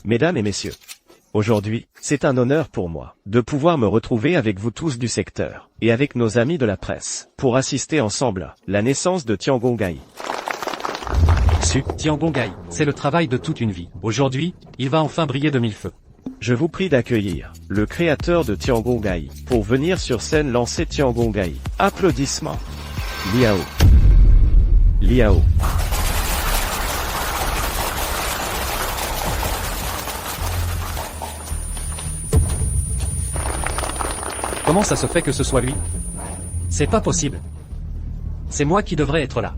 Mesdames et messieurs, aujourd'hui, c'est un honneur pour moi de pouvoir me retrouver avec vous tous du secteur et avec nos amis de la presse pour assister ensemble à la naissance de Tiangong. Tiangong, c'est le travail de toute une vie. Aujourd'hui, il va enfin briller de mille feux. Je vous prie d'accueillir le créateur de Tiangong pour venir sur scène lancer Tiangong. Applaudissements. Liao. Liao. Comment ça se fait que ce soit lui? C'est pas possible. C'est moi qui devrais être là.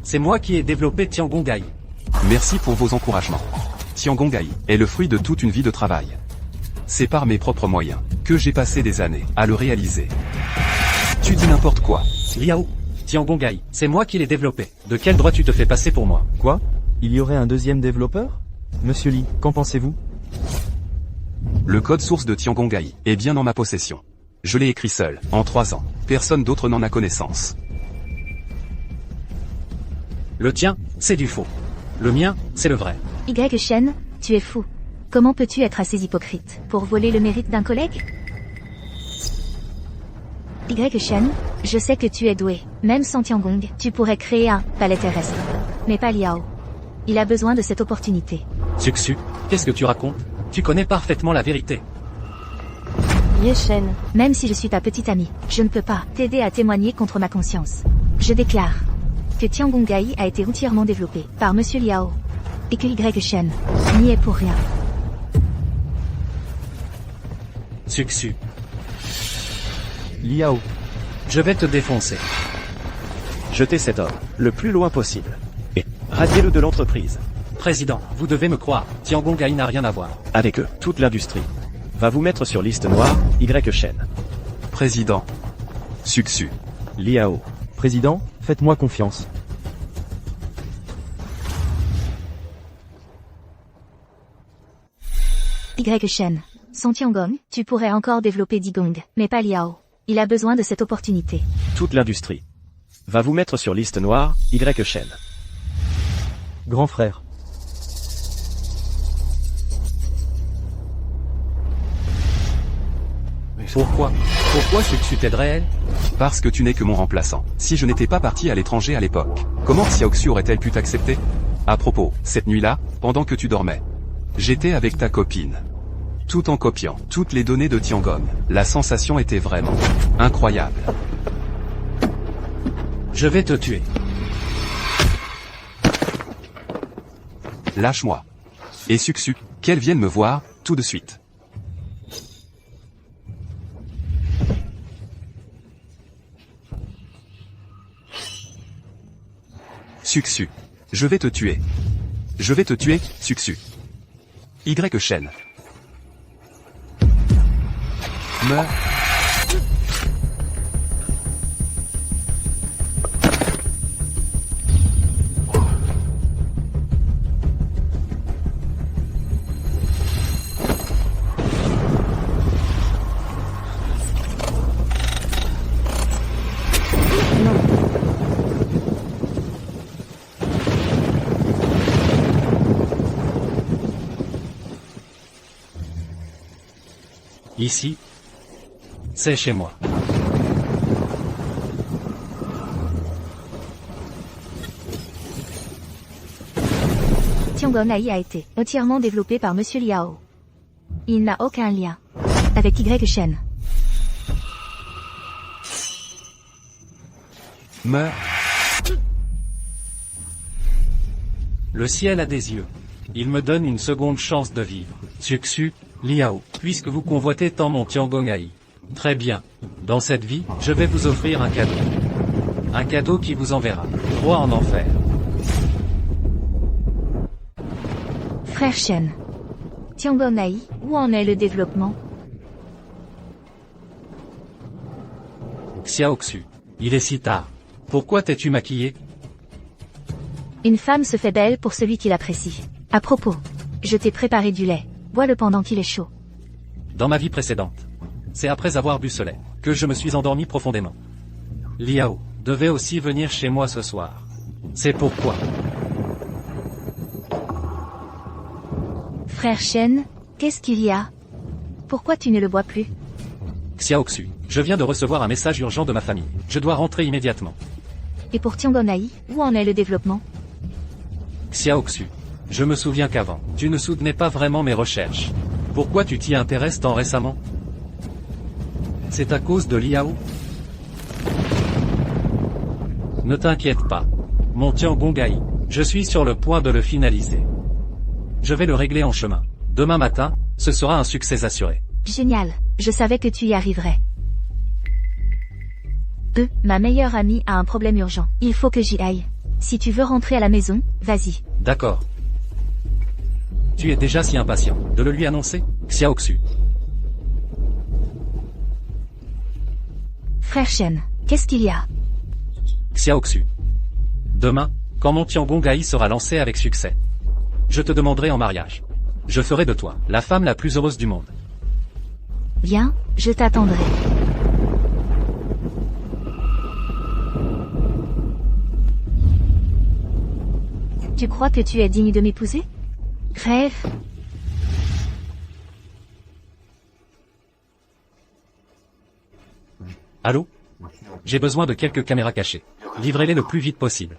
C'est moi qui ai développé Tiangong. Merci pour vos encouragements. Tiangong est le fruit de toute une vie de travail. C'est par mes propres moyens que j'ai passé des années à le réaliser. Tu dis n'importe quoi. Liao. Tiangong, c'est moi qui l'ai développé. De quel droit tu te fais passer pour moi? Quoi? Il y aurait un deuxième développeur? Monsieur Li, qu'en pensez-vous? Le code source de Tiangong est bien en ma possession. Je l'ai écrit seul, en 3 ans. Personne d'autre n'en a connaissance. Le tien, c'est du faux. Le mien, c'est le vrai. Shen, tu es fou. Comment peux-tu être assez hypocrite pour voler le mérite d'un collègue? Shen, je sais que tu es doué. Même sans Tiangong, tu pourrais créer un palais terrestre. Mais pas Liao. Il a besoin de cette opportunité. Suxu, qu'est-ce que tu racontes? Tu connais parfaitement la vérité. Shen, même si je suis ta petite amie, je ne peux pas t'aider à témoigner contre ma conscience. Je déclare que Tiangong a été entièrement développé par Monsieur Liao. Et que Shen n'y est pour rien. Suxu. Liao. Je vais te défoncer. Jetez cet homme le plus loin possible. Et radiez-le de l'entreprise. Président, vous devez me croire, Tiangong n'a rien à voir. Avec eux, toute l'industrie va vous mettre sur liste noire, Shen. Président. Suxu. Liao. Président, faites-moi confiance. Shen. Sans Tiangong, tu pourrais encore développer Digong, mais pas Liao. Il a besoin de cette opportunité. Toute l'industrie va vous mettre sur liste noire, Shen. Grand frère. Pourquoi Suxu t'aiderait elle? Parce que tu n'es que mon remplaçant. Si je n'étais pas parti à l'étranger à l'époque, comment Xiaoxu aurait-elle pu t'accepter? À propos, cette nuit-là, pendant que tu dormais, j'étais avec ta copine. Tout en copiant toutes les données de Tiangong. La sensation était vraiment incroyable. Je vais te tuer. Lâche-moi. Et Suxu, qu'elle vienne me voir, tout de suite. Suxu. Je vais te tuer. Je vais te tuer, Suxu. Shen. Meurs. Ici, c'est chez moi. Tiangong a été entièrement développé par Monsieur Liao. Il n'a aucun lien avec Shen. Meurs. Le ciel a des yeux. Il me donne une seconde chance de vivre. Suxu, Liao, puisque vous convoitez tant mon Tiangong. Très bien. Dans cette vie, je vais vous offrir un cadeau. Un cadeau qui vous enverra droit en enfer. Frère Shen. Tiangong, où en est le développement? Xiaoxu, il est si tard. Pourquoi t'es-tu maquillé? Une femme se fait belle pour celui qui l'apprécie. À propos, je t'ai préparé du lait. Bois-le pendant qu'il est chaud. Dans ma vie précédente, c'est après avoir bu ce lait que je me suis endormi profondément. Liao devait aussi venir chez moi ce soir. C'est pourquoi. Frère Shen, qu'est-ce qu'il y a? Pourquoi tu ne le vois plus? Xiaoxu, je viens de recevoir un message urgent de ma famille. Je dois rentrer immédiatement. Et pour Tiangonghaï, où en est le développement? Xiaoxu, je me souviens qu'avant, tu ne soutenais pas vraiment mes recherches. Pourquoi tu t'y intéresses tant récemment? C'est à cause de Liao? Ne t'inquiète pas. Mon Tiangonghaï, je suis sur le point de le finaliser. Je vais le régler en chemin. Demain matin, ce sera un succès assuré. Génial, je savais que tu y arriverais. Ma meilleure amie a un problème urgent. Il faut que j'y aille. Si tu veux rentrer à la maison, vas-y. D'accord. Tu es déjà si impatient de le lui annoncer, Xiaoxu. Frère Shen, qu'est-ce qu'il y a? Xiaoxu. Demain, quand mon Tiangonghaï sera lancé avec succès, je te demanderai en mariage. Je ferai de toi la femme la plus heureuse du monde. Bien, je t'attendrai. Tu crois que tu es digne de m'épouser? Rêve. Allô? J'ai besoin de quelques caméras cachées. Livrez-les le plus vite possible.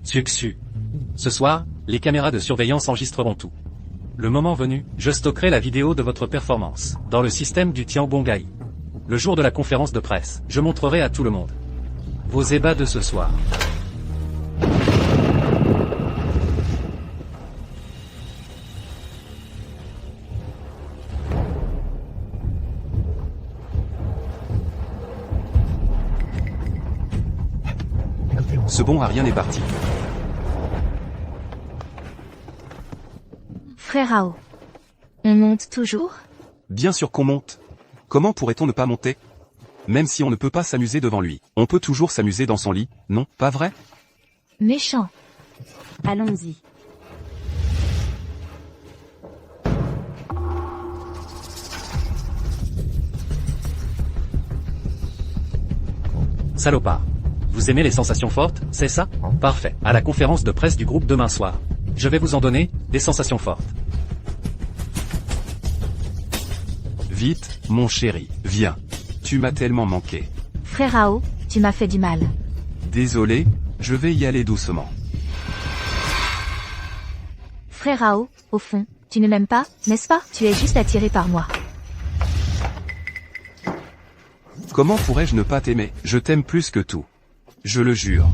Sucsu. Ce soir, les caméras de surveillance enregistreront tout. Le moment venu, je stockerai la vidéo de votre performance dans le système du Tiangonghaï. Le jour de la conférence de presse, je montrerai à tout le monde vos ébats de ce soir. Ce bon à rien est parti. Frère Ao. On monte toujours? Bien sûr qu'on monte. Comment pourrait-on ne pas monter? Même si on ne peut pas s'amuser devant lui, on peut toujours s'amuser dans son lit, non, pas vrai? Méchant. Allons-y. Salopard. Vous aimez les sensations fortes, c'est ça? Parfait. À la conférence de presse du groupe demain soir, je vais vous en donner, des sensations fortes. Vite, mon chéri, viens. Tu m'as tellement manqué. Frère Ao, tu m'as fait du mal. Désolé, je vais y aller doucement. Frère Ao, au fond, tu ne m'aimes pas, n'est-ce pas? Tu es juste attiré par moi. Comment pourrais-je ne pas t'aimer? Je t'aime plus que tout. Je le jure.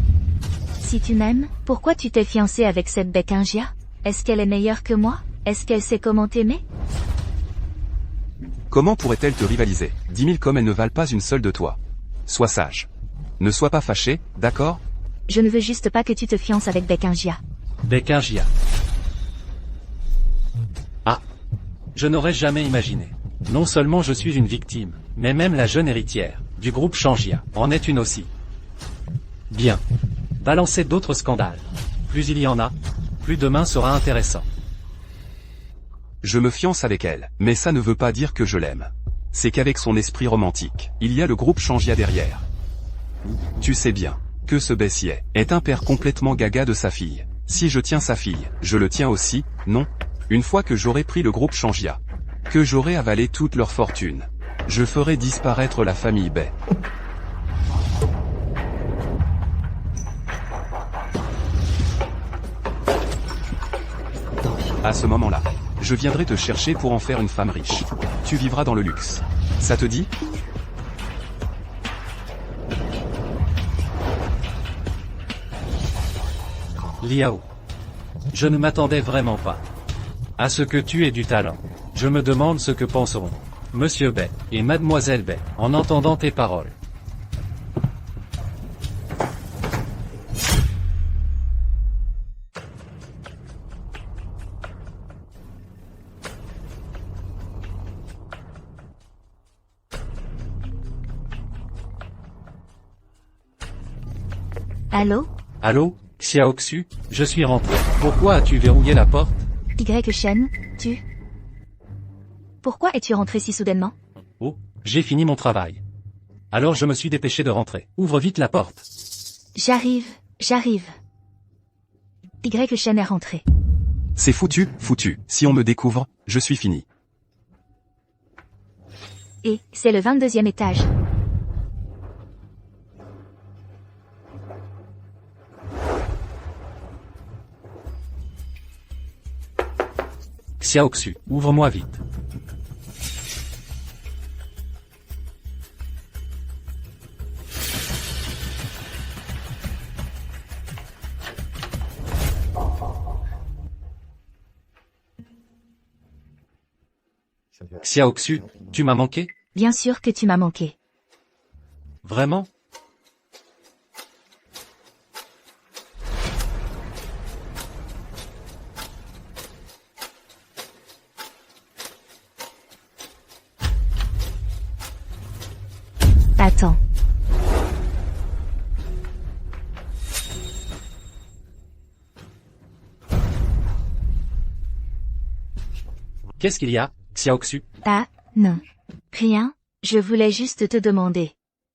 Si tu m'aimes, pourquoi tu t'es fiancé avec cette Bekingia? Est-ce qu'elle est meilleure que moi? Est-ce qu'elle sait comment t'aimer? Comment pourrait-elle te rivaliser? 10 000 comme elles ne valent pas une seule de toi. Sois sage. Ne sois pas fâché, d'accord? Je ne veux juste pas que tu te fiances avec Bekingia. Bekingia. Ah. Je n'aurais jamais imaginé. Non seulement je suis une victime, mais même la jeune héritière du groupe Changia en est une aussi. Bien. Balancez d'autres scandales. Plus il y en a, plus demain sera intéressant. Je me fiance avec elle, mais ça ne veut pas dire que je l'aime. C'est qu'avec son esprit romantique, il y a le groupe Changia derrière. Tu sais bien que ce baissier est un père complètement gaga de sa fille. Si je tiens sa fille, je le tiens aussi, non? Une fois que j'aurai pris le groupe Changia, que j'aurai avalé toute leur fortune, je ferai disparaître la famille Bai. À ce moment-là, je viendrai te chercher pour en faire une femme riche. Tu vivras dans le luxe. Ça te dit? Liao. Je ne m'attendais vraiment pas à ce que tu aies du talent. Je me demande ce que penseront Monsieur Bai et Mademoiselle Bai en entendant tes paroles. Allô? Allô, Xiaoxu, je suis rentré. Pourquoi as-tu verrouillé la porte? Y Shen, tu... Pourquoi es-tu rentré si soudainement? Oh, j'ai fini mon travail. Alors je me suis dépêché de rentrer. Ouvre vite la porte. J'arrive. Y Shen est rentré. C'est foutu. Si on me découvre, je suis fini. Et, c'est le 22e étage. Xiaoxu, ouvre-moi vite. Xiaoxu, tu m'as manqué? Bien sûr que tu m'as manqué. Vraiment? Attends. Qu'est-ce qu'il y a, Xiaoxu? Ah, non. Rien, je voulais juste te demander.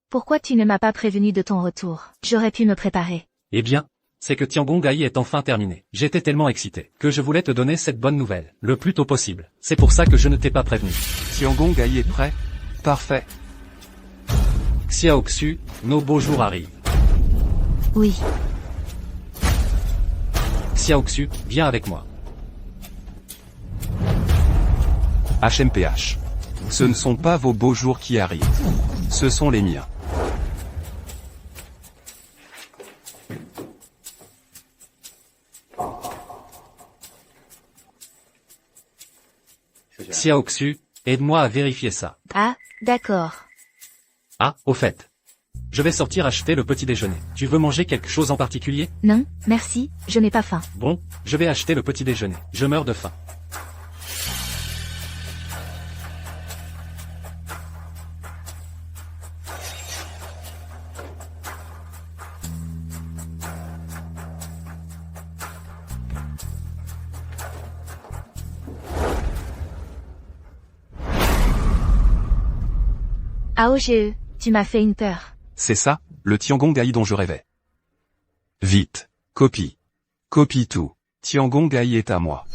Pourquoi tu ne m'as pas prévenu de ton retour? J'aurais pu me préparer. Eh bien, c'est que Tiangonghaï est enfin terminé. J'étais tellement excité que je voulais te donner cette bonne nouvelle, le plus tôt possible. C'est pour ça que je ne t'ai pas prévenu. Tiangonghaï est prêt? Parfait. Xiaoxu, nos beaux jours arrivent. Oui. Xiaoxu, viens avec moi. HMPH. Ce ne sont pas vos beaux jours qui arrivent. Ce sont les miens. Xiaoxu, aide-moi à vérifier ça. Ah, d'accord. Ah, au fait. Je vais sortir acheter le petit déjeuner. Tu veux manger quelque chose en particulier? Non, merci, je n'ai pas faim. Bon, je vais acheter le petit déjeuner. Je meurs de faim. AOGE, tu m'as fait une peur. C'est ça, le Tiangonghaï dont je rêvais. Vite, copie. Copie tout. Tiangonghaï est à moi.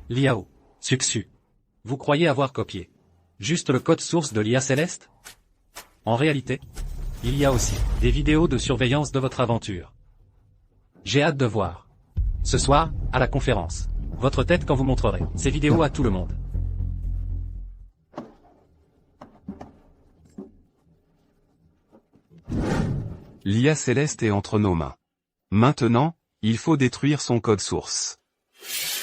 Liao, Suxu. Vous croyez avoir copié juste le code source de l'IA Céleste? En réalité, il y a aussi des vidéos de surveillance de votre aventure. J'ai hâte de voir. Ce soir, à la conférence, votre tête quand vous montrerez ces vidéos à tout le monde. L'IA Céleste est entre nos mains. Maintenant, il faut détruire son code source.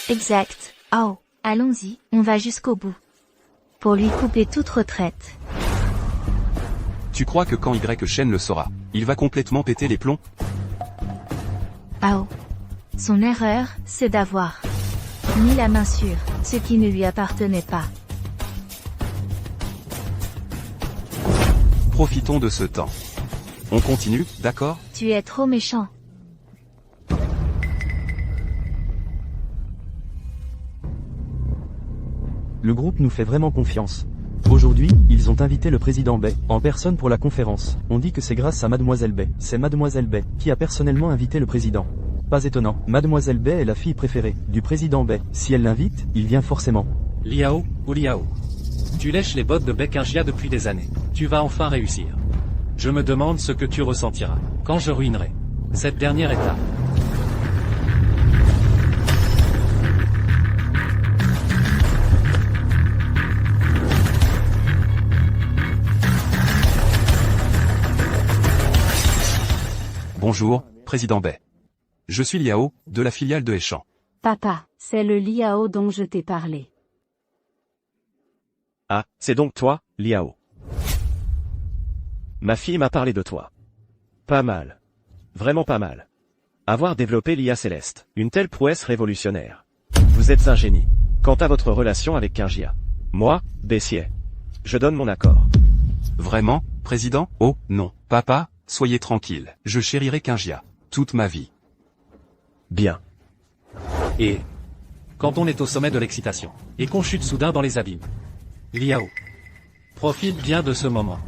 Exact. Oh, allons-y, on va jusqu'au bout. Pour lui couper toute retraite. Tu crois que quand Y Shen le saura, il va complètement péter les plombs? Oh. Son erreur, c'est d'avoir mis la main sur ce qui ne lui appartenait pas. Profitons de ce temps. On continue, d'accord? Tu es trop méchant. Le groupe nous fait vraiment confiance. Aujourd'hui, ils ont invité le président Bay, en personne pour la conférence. On dit que c'est grâce à Mademoiselle Bay. C'est Mademoiselle Bay, qui a personnellement invité le président. Pas étonnant. Mademoiselle Bai est la fille préférée du président Bai. Si elle l'invite, il vient forcément. Liao, ou Liao. Tu lèches les bottes de Bekingia depuis des années. Tu vas enfin réussir. Je me demande ce que tu ressentiras quand je ruinerai cette dernière étape. Bonjour, président Bai. Je suis Liao, de la filiale de Échamp. Papa, c'est le Liao dont je t'ai parlé. Ah, c'est donc toi, Liao. Ma fille m'a parlé de toi. Pas mal. Vraiment pas mal. Avoir développé l'IA Céleste, une telle prouesse révolutionnaire. Vous êtes un génie. Quant à votre relation avec Kingia. Moi, Bessier. Je donne mon accord. Vraiment, président? Oh, non. Papa, soyez tranquille. Je chérirai Kingia. Toute ma vie. Bien. Et quand on est au sommet de l'excitation, et qu'on chute soudain dans les abîmes. Liao. Profite bien de ce moment.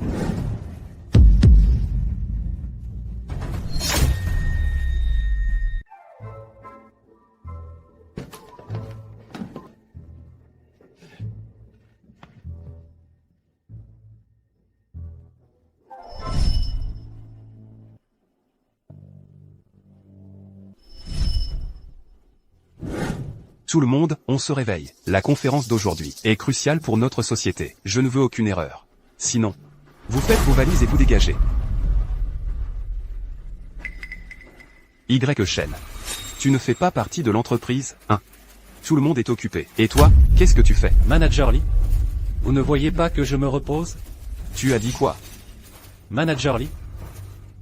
Tout le monde, on se réveille. La conférence d'aujourd'hui est cruciale pour notre société. Je ne veux aucune erreur. Sinon, vous faites vos valises et vous dégagez. Y. Shen. Tu ne fais pas partie de l'entreprise, hein? Tout le monde est occupé. Et toi, qu'est-ce que tu fais? Manager Lee. Vous ne voyez pas que je me repose? Tu as dit quoi? Manager Lee.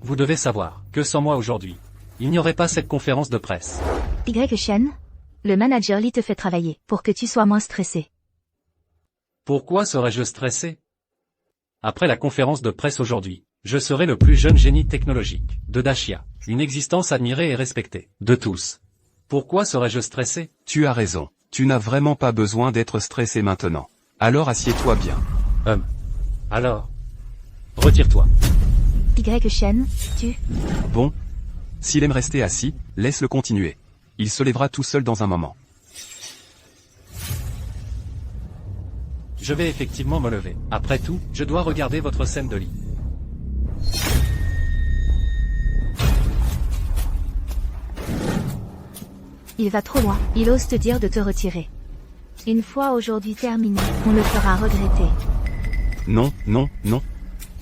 Vous devez savoir que sans moi aujourd'hui, il n'y aurait pas cette conférence de presse. Y. Shen, le manager Lee te fait travailler pour que tu sois moins stressé. Pourquoi serais-je stressé? Après la conférence de presse aujourd'hui, je serai le plus jeune génie technologique de Dashia, une existence admirée et respectée de tous. Pourquoi serais-je stressé? Tu as raison. Tu n'as vraiment pas besoin d'être stressé maintenant. Alors assieds-toi bien. Alors, retire-toi. Y. Shen, tu... Bon. S'il aime rester assis, laisse-le continuer. Il se lèvera tout seul dans un moment. Je vais effectivement me lever. Après tout, je dois regarder votre scène de lit. Il va trop loin. Il ose te dire de te retirer. Une fois aujourd'hui terminé, on le fera regretter. Non, non, non.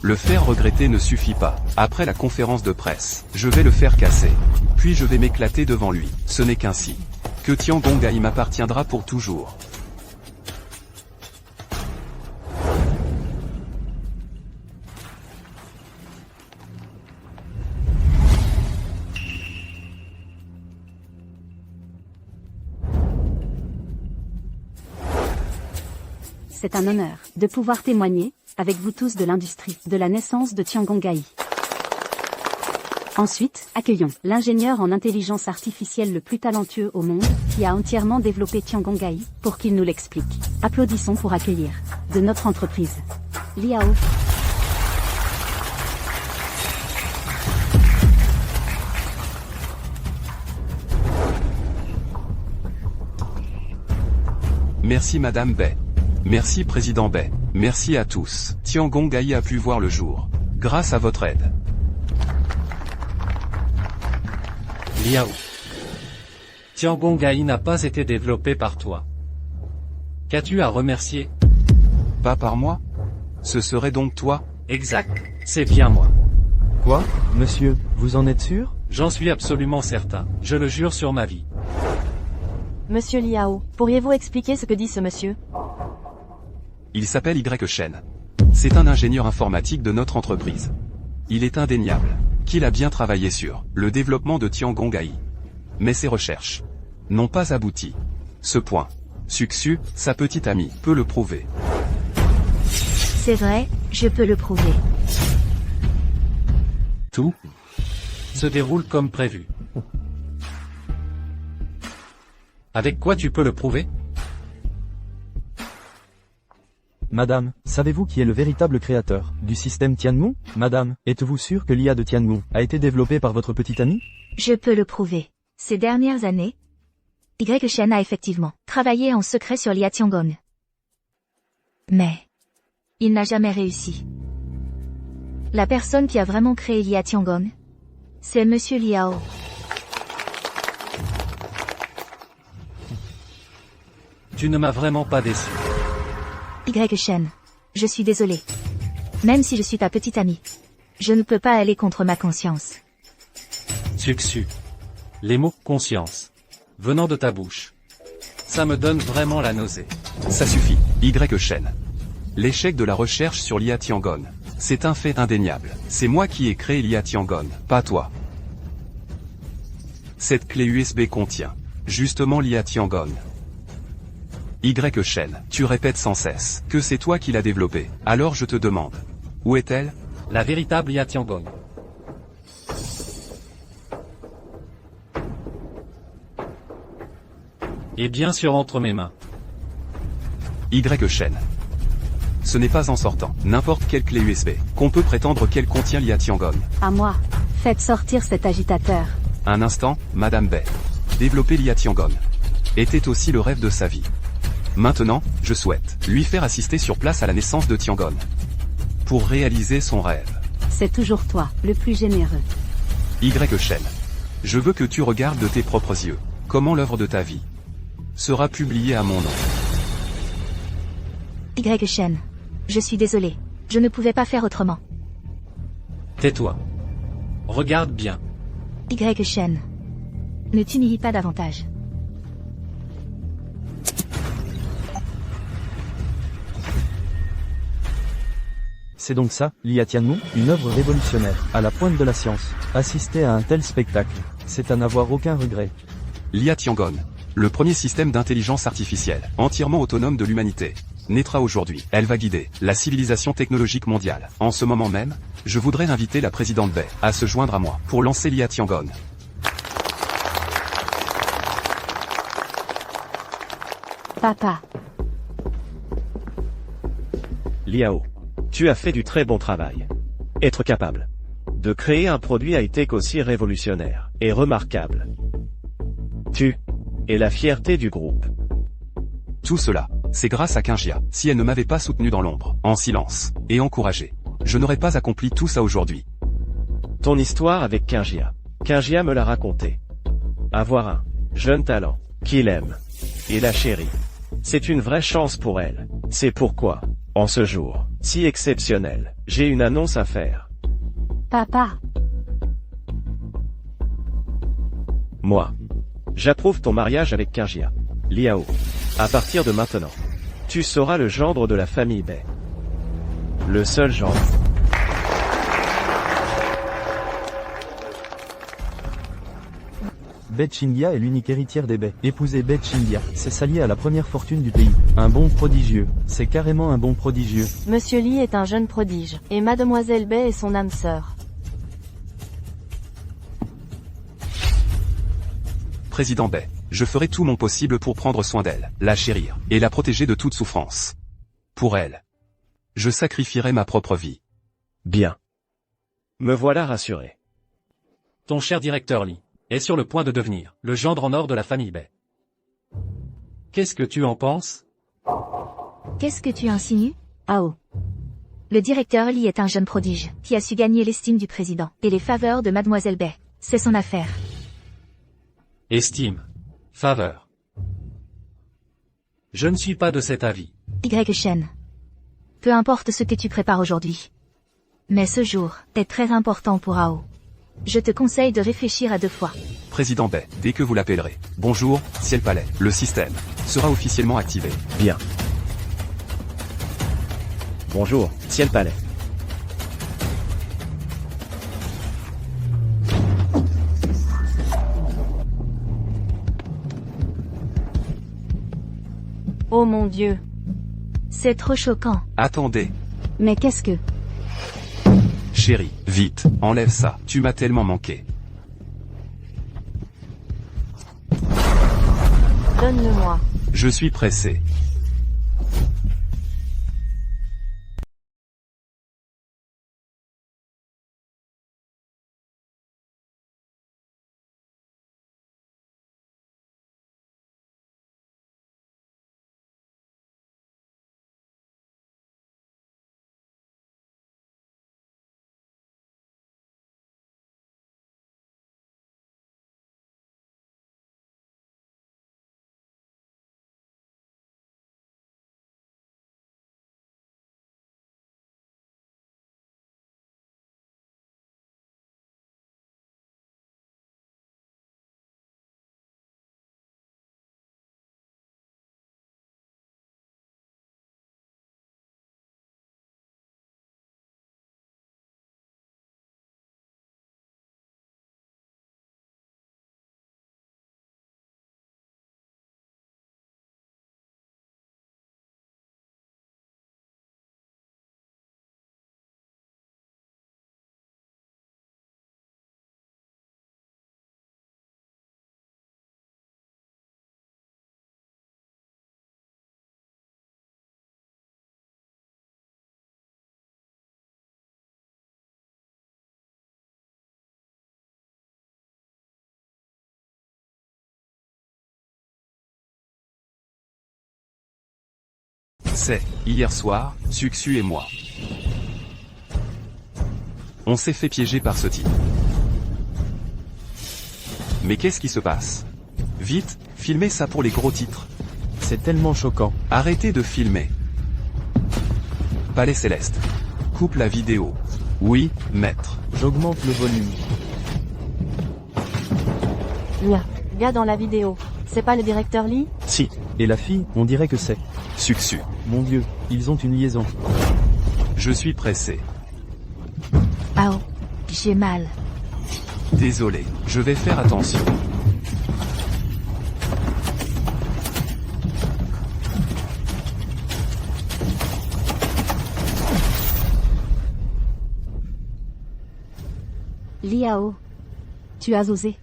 Le faire regretter ne suffit pas. Après la conférence de presse, je vais le faire casser. Puis je vais m'éclater devant lui. Ce n'est qu'ainsi que Tiangong m'appartiendra pour toujours. C'est un honneur de pouvoir témoigner, avec vous tous de l'industrie, de la naissance de Tiangong. Ensuite, accueillons l'ingénieur en intelligence artificielle le plus talentueux au monde, qui a entièrement développé Tiangong, pour qu'il nous l'explique. Applaudissons pour accueillir de notre entreprise, Liao. Merci Madame Bai. Merci Président Bai. Merci à tous. Tiangong a pu voir le jour. Grâce à votre aide. Liao. Tiangong n'a pas été développé par toi. Qu'as-tu à remercier? Pas par moi? Ce serait donc toi? Exact, c'est bien moi. Quoi? Monsieur, vous en êtes sûr? J'en suis absolument certain, je le jure sur ma vie. Monsieur Liao, pourriez-vous expliquer ce que dit ce monsieur? Il s'appelle Y. Shen. C'est un ingénieur informatique de notre entreprise. Il est indéniable qu'il a bien travaillé sur le développement de Tiangong. Mais ses recherches n'ont pas abouti. Ce point. Sucsu, sa petite amie, peut le prouver. C'est vrai, je peux le prouver. Tout se déroule comme prévu. Avec quoi tu peux le prouver? Madame, savez-vous qui est le véritable créateur du système Tianmu? Madame, êtes-vous sûre que l'IA de Tianmu a été développée par votre petite amie? Je peux le prouver. Ces dernières années, Y Shen a effectivement travaillé en secret sur Lia Tiangong. Mais il n'a jamais réussi. La personne qui a vraiment créé Lia Tiangong, c'est Monsieur Liao. Tu ne m'as vraiment pas déçu. Y Shen, je suis désolé. Même si je suis ta petite amie, je ne peux pas aller contre ma conscience. Sucsu. Les mots « conscience » venant de ta bouche. Ça me donne vraiment la nausée. Ça suffit, Y Shen. L'échec de la recherche sur Lia Tiangong, c'est un fait indéniable. C'est moi qui ai créé Lia Tiangong, pas toi. Cette clé USB contient, justement Lia Tiangong. Y Shen, tu répètes sans cesse que c'est toi qui l'as développée. Alors je te demande, où est-elle? La véritable Lia Tiangong. Et bien sûr entre mes mains. Y Shen. Ce n'est pas en sortant n'importe quelle clé USB qu'on peut prétendre qu'elle contient Lia Tiangong. À moi. Faites sortir cet agitateur. Un instant, Madame Bai. Développer Lia Tiangong était aussi le rêve de sa vie. Maintenant, je souhaite lui faire assister sur place à la naissance de Tiangong. Pour réaliser son rêve. C'est toujours toi, le plus généreux. Y Shen. Je veux que tu regardes de tes propres yeux comment l'œuvre de ta vie sera publiée à mon nom. Y Shen, je suis désolé. Je ne pouvais pas faire autrement. Tais-toi. Regarde bien. Y Shen, ne t'humilie pas davantage. C'est donc ça, Lia Tianmu, une œuvre révolutionnaire, à la pointe de la science. Assister à un tel spectacle, c'est à n'avoir aucun regret. Lia Tiangong, le premier système d'intelligence artificielle, entièrement autonome de l'humanité, naîtra aujourd'hui. Elle va guider la civilisation technologique mondiale. En ce moment même, je voudrais inviter la présidente Bai à se joindre à moi pour lancer Lia Tiangong. Papa. Liao, tu as fait du très bon travail. Être capable de créer un produit high-tech aussi révolutionnaire et remarquable. Tu es la fierté du groupe. Tout cela, c'est grâce à Kingia. Si elle ne m'avait pas soutenu dans l'ombre, en silence, et encouragé, je n'aurais pas accompli tout ça aujourd'hui. Ton histoire avec Kingia. Kingia me l'a raconté. Avoir un jeune talent, qu'il aime, et la chérie. C'est une vraie chance pour elle. C'est pourquoi, en ce jour si exceptionnel, j'ai une annonce à faire. Papa. Moi, j'approuve ton mariage avec Kingia. Liao. À partir de maintenant, tu seras le gendre de la famille Bai. Le seul gendre. Bai Qingya est l'unique héritière des Bai. Épouser Bai Qingya, c'est s'allier à la première fortune du pays. Un bon prodigieux. C'est carrément un bon prodigieux. Monsieur Li est un jeune prodige, et Mademoiselle Bai est son âme sœur. Président Bai, je ferai tout mon possible pour prendre soin d'elle, la chérir, et la protéger de toute souffrance. Pour elle, je sacrifierai ma propre vie. Bien. Me voilà rassuré. Ton cher directeur Li est sur le point de devenir le gendre en or de la famille Bai. Qu'est-ce que tu en penses? Qu'est-ce que tu insinues? Ao. Le directeur Li est un jeune prodige, qui a su gagner l'estime du président, et les faveurs de Mademoiselle Bai. C'est son affaire. Estime. Faveur. Je ne suis pas de cet avis. Y Shen. Peu importe ce que tu prépares aujourd'hui. Mais ce jour est très important pour Ao. Je te conseille de réfléchir à 2 fois. Président Bai, dès que vous l'appellerez. Bonjour, Ciel Palais. Le système sera officiellement activé. Bien. Bonjour, Ciel Palais. Oh mon Dieu. C'est trop choquant. Attendez. Mais qu'est-ce que... Chérie, vite, enlève ça. Tu m'as tellement manqué. Donne-le-moi. Je suis pressé. C'est, hier soir, Suxu et moi. On s'est fait piéger par ce type. Mais qu'est-ce qui se passe? Vite, filmez ça pour les gros titres. C'est tellement choquant. Arrêtez de filmer. Palais Céleste. Coupe la vidéo. Oui, maître. J'augmente le volume. Le gars dans la vidéo, c'est pas le directeur Lee? Si, Et la fille, on dirait que c'est. Suxu. Mon Dieu, ils ont une liaison. Je suis pressé. Ah oh, j'ai mal. Désolé, je vais faire attention. Liao. Tu as osé.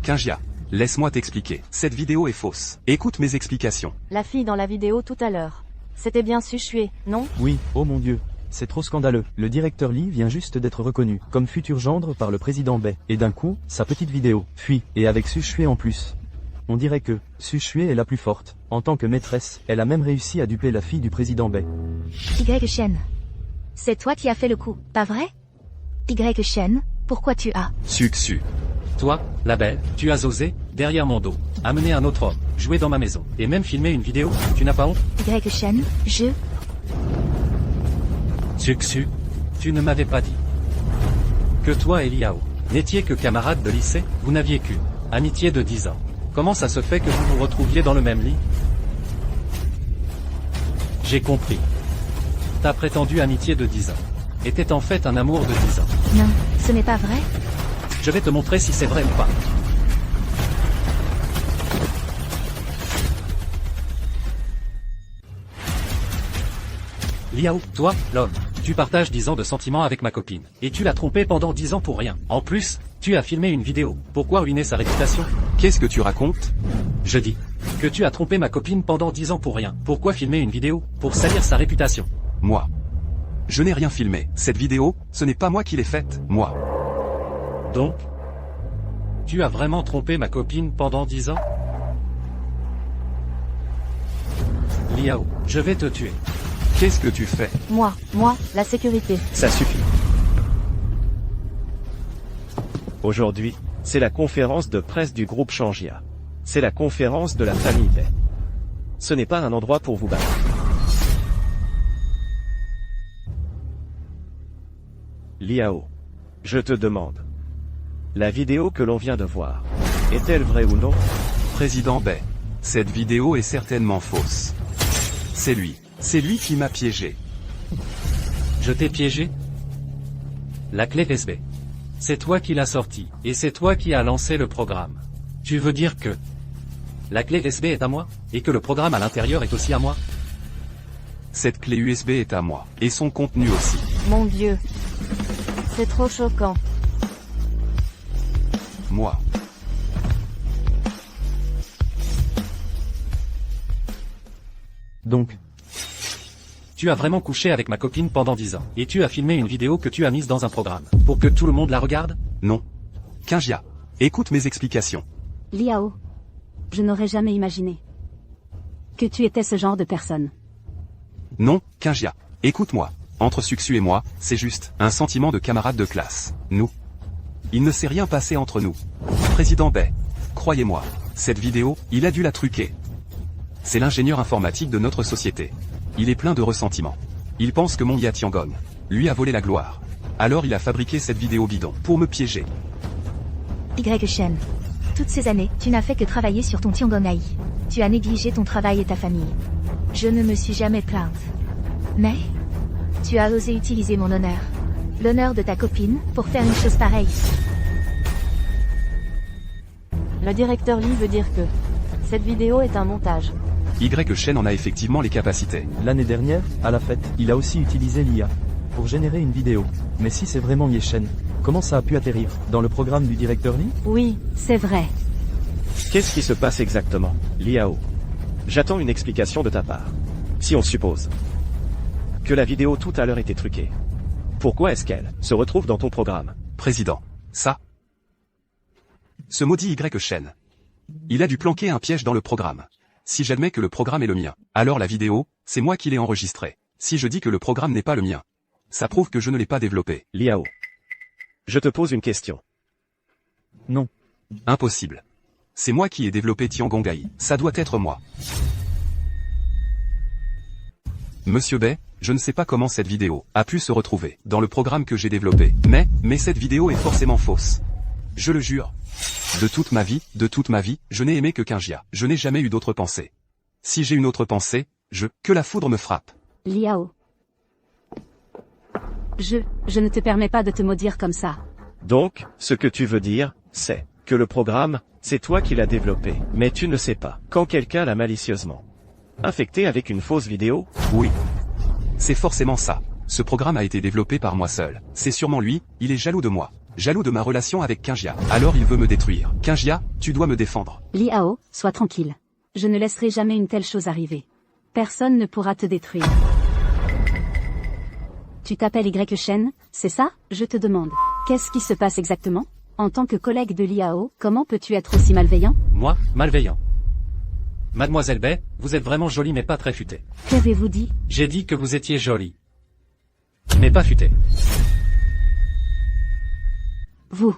Kingia, laisse-moi t'expliquer. Cette vidéo est fausse. Écoute mes explications. La fille dans la vidéo tout à l'heure. C'était bien Suxu, non? Oui, oh mon Dieu. C'est trop scandaleux. Le directeur Lee vient juste d'être reconnu comme futur gendre par le président Bai. Et d'un coup, sa petite vidéo fuit. Et avec Suxu en plus. On dirait que Suxu est la plus forte. En tant que maîtresse, elle a même réussi à duper la fille du président Bai. Y Shen. C'est toi qui as fait le coup, pas vrai? Y Shen, pourquoi tu as... Suxu. Toi, la belle, tu as osé, derrière mon dos, amener un autre homme, jouer dans ma maison, et même filmer une vidéo, tu n'as pas honte? Y Shen, je... Suxu, tu ne m'avais pas dit que toi et Liao n'étiez que camarades de lycée, vous n'aviez qu'une amitié de 10 ans. Comment ça se fait que vous vous retrouviez dans le même lit? J'ai compris. Ta prétendue amitié de 10 ans était en fait un amour de 10 ans. Non, ce n'est pas vrai? Je vais te montrer si c'est vrai ou pas. Liao, toi, l'homme, tu partages 10 ans de sentiments avec ma copine, et tu l'as trompée pendant 10 ans pour rien. En plus, tu as filmé une vidéo. Pourquoi ruiner sa réputation? Qu'est-ce que tu racontes? Je dis que tu as trompé ma copine pendant 10 ans pour rien. Pourquoi filmer une vidéo? Pour salir sa réputation. Moi. Je n'ai rien filmé. Cette vidéo, ce n'est pas moi qui l'ai faite, moi. Donc, tu as vraiment trompé ma copine pendant 10 ans? Liao, je vais te tuer. Qu'est-ce que tu fais? Moi, la sécurité. ça suffit. Aujourd'hui, c'est la conférence de presse du groupe Changia. C'est la conférence de la famille Bai. Ce n'est pas un endroit pour vous battre. Liao, je te demande. La vidéo que l'on vient de voir, est-elle vraie ou non? Président Bai. Cette vidéo est certainement fausse. C'est lui qui m'a piégé. Je t'ai piégé? La clé USB. C'est toi qui l'as sortie, et c'est toi qui as lancé le programme. Tu veux dire que la clé USB est à moi, et que le programme à l'intérieur est aussi à moi? Cette clé USB est à moi, et son contenu aussi. Mon Dieu. C'est trop choquant. Moi. Donc, Tu as vraiment couché avec ma copine pendant 10 ans, et tu as filmé une vidéo que tu as mise dans un programme, pour que tout le monde la regarde? Non. Kingia. Écoute mes explications. Liao. Je n'aurais jamais imaginé que tu étais ce genre de personne. Non, Kingia. Écoute-moi. Entre Suxu et moi, c'est juste un sentiment de camarade de classe. Nous. Il ne s'est rien passé entre nous. Président Bai. Croyez-moi. Cette vidéo, il a dû la truquer. C'est l'ingénieur informatique de notre société. Il est plein de ressentiments. Il pense que mon Ya Tiangong lui a volé la gloire. Alors il a fabriqué cette vidéo bidon pour me piéger. Y Shen. Toutes ces années, tu n'as fait que travailler sur ton Tiangong. Tu as négligé ton travail et ta famille. Je ne me suis jamais plainte. Mais, tu as osé utiliser mon honneur. L'honneur de ta copine, pour faire une chose pareille. Le directeur Lee veut dire que cette vidéo est un montage. Y Shen en a effectivement les capacités. l'année dernière, à la fête, il a aussi utilisé l'IA pour générer une vidéo. Mais si c'est vraiment Yeshen, comment ça a pu atterrir dans le programme du directeur Lee? Oui, c'est vrai. Qu'est-ce qui se passe exactement, Liao? J'attends une explication de ta part. Si on suppose que la vidéo tout à l'heure était truquée, pourquoi est-ce qu'elle se retrouve dans ton programme? Président. Ça. Ce maudit Y Shen. Il a dû planquer un piège dans le programme. Si j'admets que le programme est le mien, alors la vidéo, c'est moi qui l'ai enregistrée. Si je dis que le programme n'est pas le mien, ça prouve que je ne l'ai pas développé. Liao. Je te pose une question. Non. Impossible. C'est moi qui ai développé Tiangong.ai. Ça doit être moi. Monsieur Bay, je ne sais pas comment cette vidéo a pu se retrouver dans le programme que j'ai développé. Mais cette vidéo est forcément fausse. Je le jure. De toute ma vie, je n'ai aimé que Kingia. Je n'ai jamais eu d'autre pensée. Si j'ai une autre pensée, que la foudre me frappe. Liao. Je ne te permets pas de te maudire comme ça. Donc, ce que tu veux dire, c'est que le programme, c'est toi qui l'as développé, mais tu ne sais pas. Quand quelqu'un l'a malicieusement infecté avec une fausse vidéo? Oui. C'est forcément ça. Ce programme a été développé par moi seul. C'est sûrement lui, il est jaloux de moi. Jaloux de ma relation avec Kingia. Alors il veut me détruire. Kingia, tu dois me défendre. Liao, sois tranquille. Je ne laisserai jamais une telle chose arriver. Personne ne pourra te détruire. Tu t'appelles Y Shen, c'est ça? Je te demande. Qu'est-ce qui se passe exactement? En tant que collègue de Liao, comment peux-tu être aussi malveillant? Moi, malveillant. Mademoiselle Bay, vous êtes vraiment jolie mais pas très futée. Qu'avez-vous dit? J'ai dit que vous étiez jolie. Mais pas futée. Vous.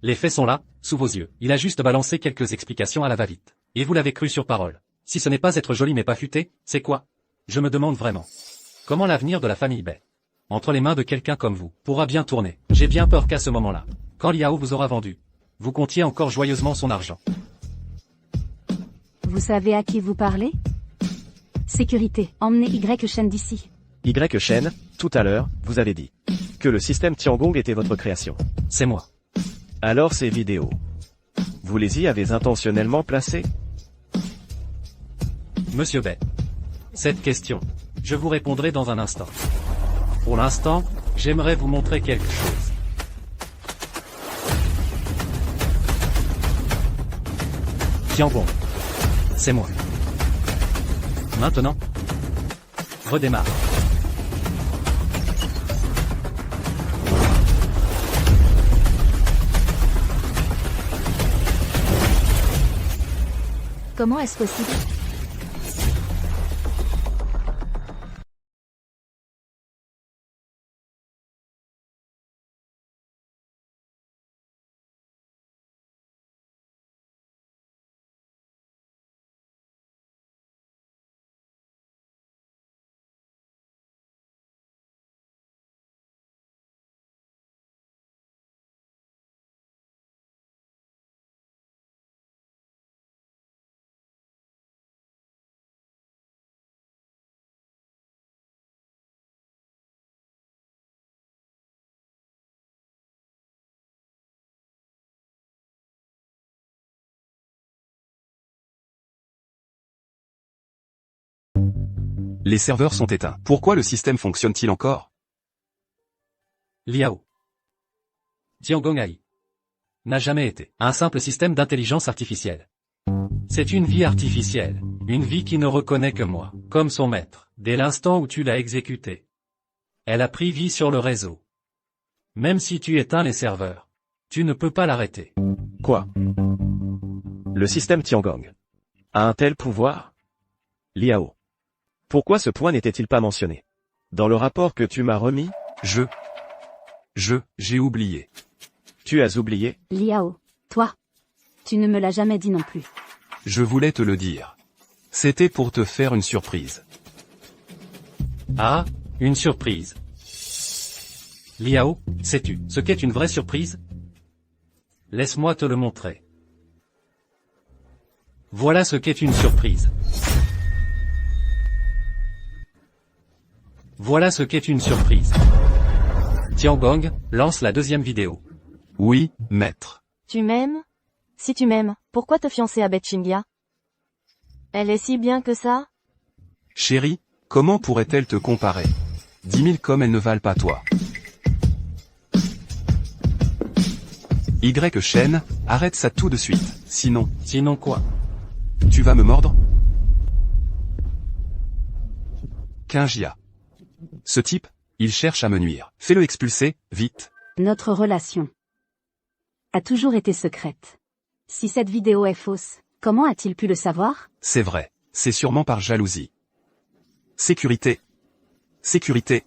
Les faits sont là, sous vos yeux. Il a juste balancé quelques explications à la va-vite. Et vous l'avez cru sur parole. Si ce n'est pas être jolie mais pas futée, c'est quoi? Je me demande vraiment. Comment l'avenir de la famille Bay, entre les mains de quelqu'un comme vous, pourra bien tourner? J'ai bien peur qu'à ce moment-là, quand Liao vous aura vendu, vous comptiez encore joyeusement son argent. Vous savez à qui vous parlez? Sécurité, emmenez Y Shen d'ici. Y Shen, tout à l'heure, vous avez dit que le système Tiangong était votre création. C'est moi. Alors ces vidéos, vous les y avez intentionnellement placées? Monsieur Bay. Cette question, je vous répondrai dans un instant. Pour l'instant, j'aimerais vous montrer quelque chose. Tiangong. C'est moi. Maintenant, redémarre. Comment est-ce possible? Les serveurs sont éteints. Pourquoi le système fonctionne-t-il encore? Liao. Tiangong.ai n'a jamais été un simple système d'intelligence artificielle. C'est une vie artificielle, une vie qui ne reconnaît que moi, comme son maître, dès l'instant où tu l'as exécutée. Elle a pris vie sur le réseau. Même si tu éteins les serveurs, tu ne peux pas l'arrêter. Quoi? Le système Tiangong a un tel pouvoir? Liao. Pourquoi ce point n'était-il pas mentionné dans le rapport que tu m'as remis? J'ai oublié. Tu as oublié? Liao, toi. Tu ne me l'as jamais dit non plus. Je voulais te le dire. C'était pour te faire une surprise. Ah, une surprise. Liao, sais-tu ce qu'est une vraie surprise? Laisse-moi te le montrer. Voilà ce qu'est une surprise. Voilà ce qu'est une surprise. Tiangong lance la deuxième vidéo. Oui, maître. Tu m'aimes? Si tu m'aimes, pourquoi te fiancer à Betchingia? Elle est si bien que ça? Chérie, comment pourrait-elle te comparer? 10 000 comme elles ne valent pas toi. Y Shen, arrête ça tout de suite, sinon... Sinon quoi? Tu vas me mordre? Kingia. Ce type, il cherche à me nuire. Fais-le expulser, vite. Notre relation a toujours été secrète. Si cette vidéo est fausse, comment a-t-il pu le savoir? C'est vrai. C'est sûrement par jalousie. Sécurité. Sécurité.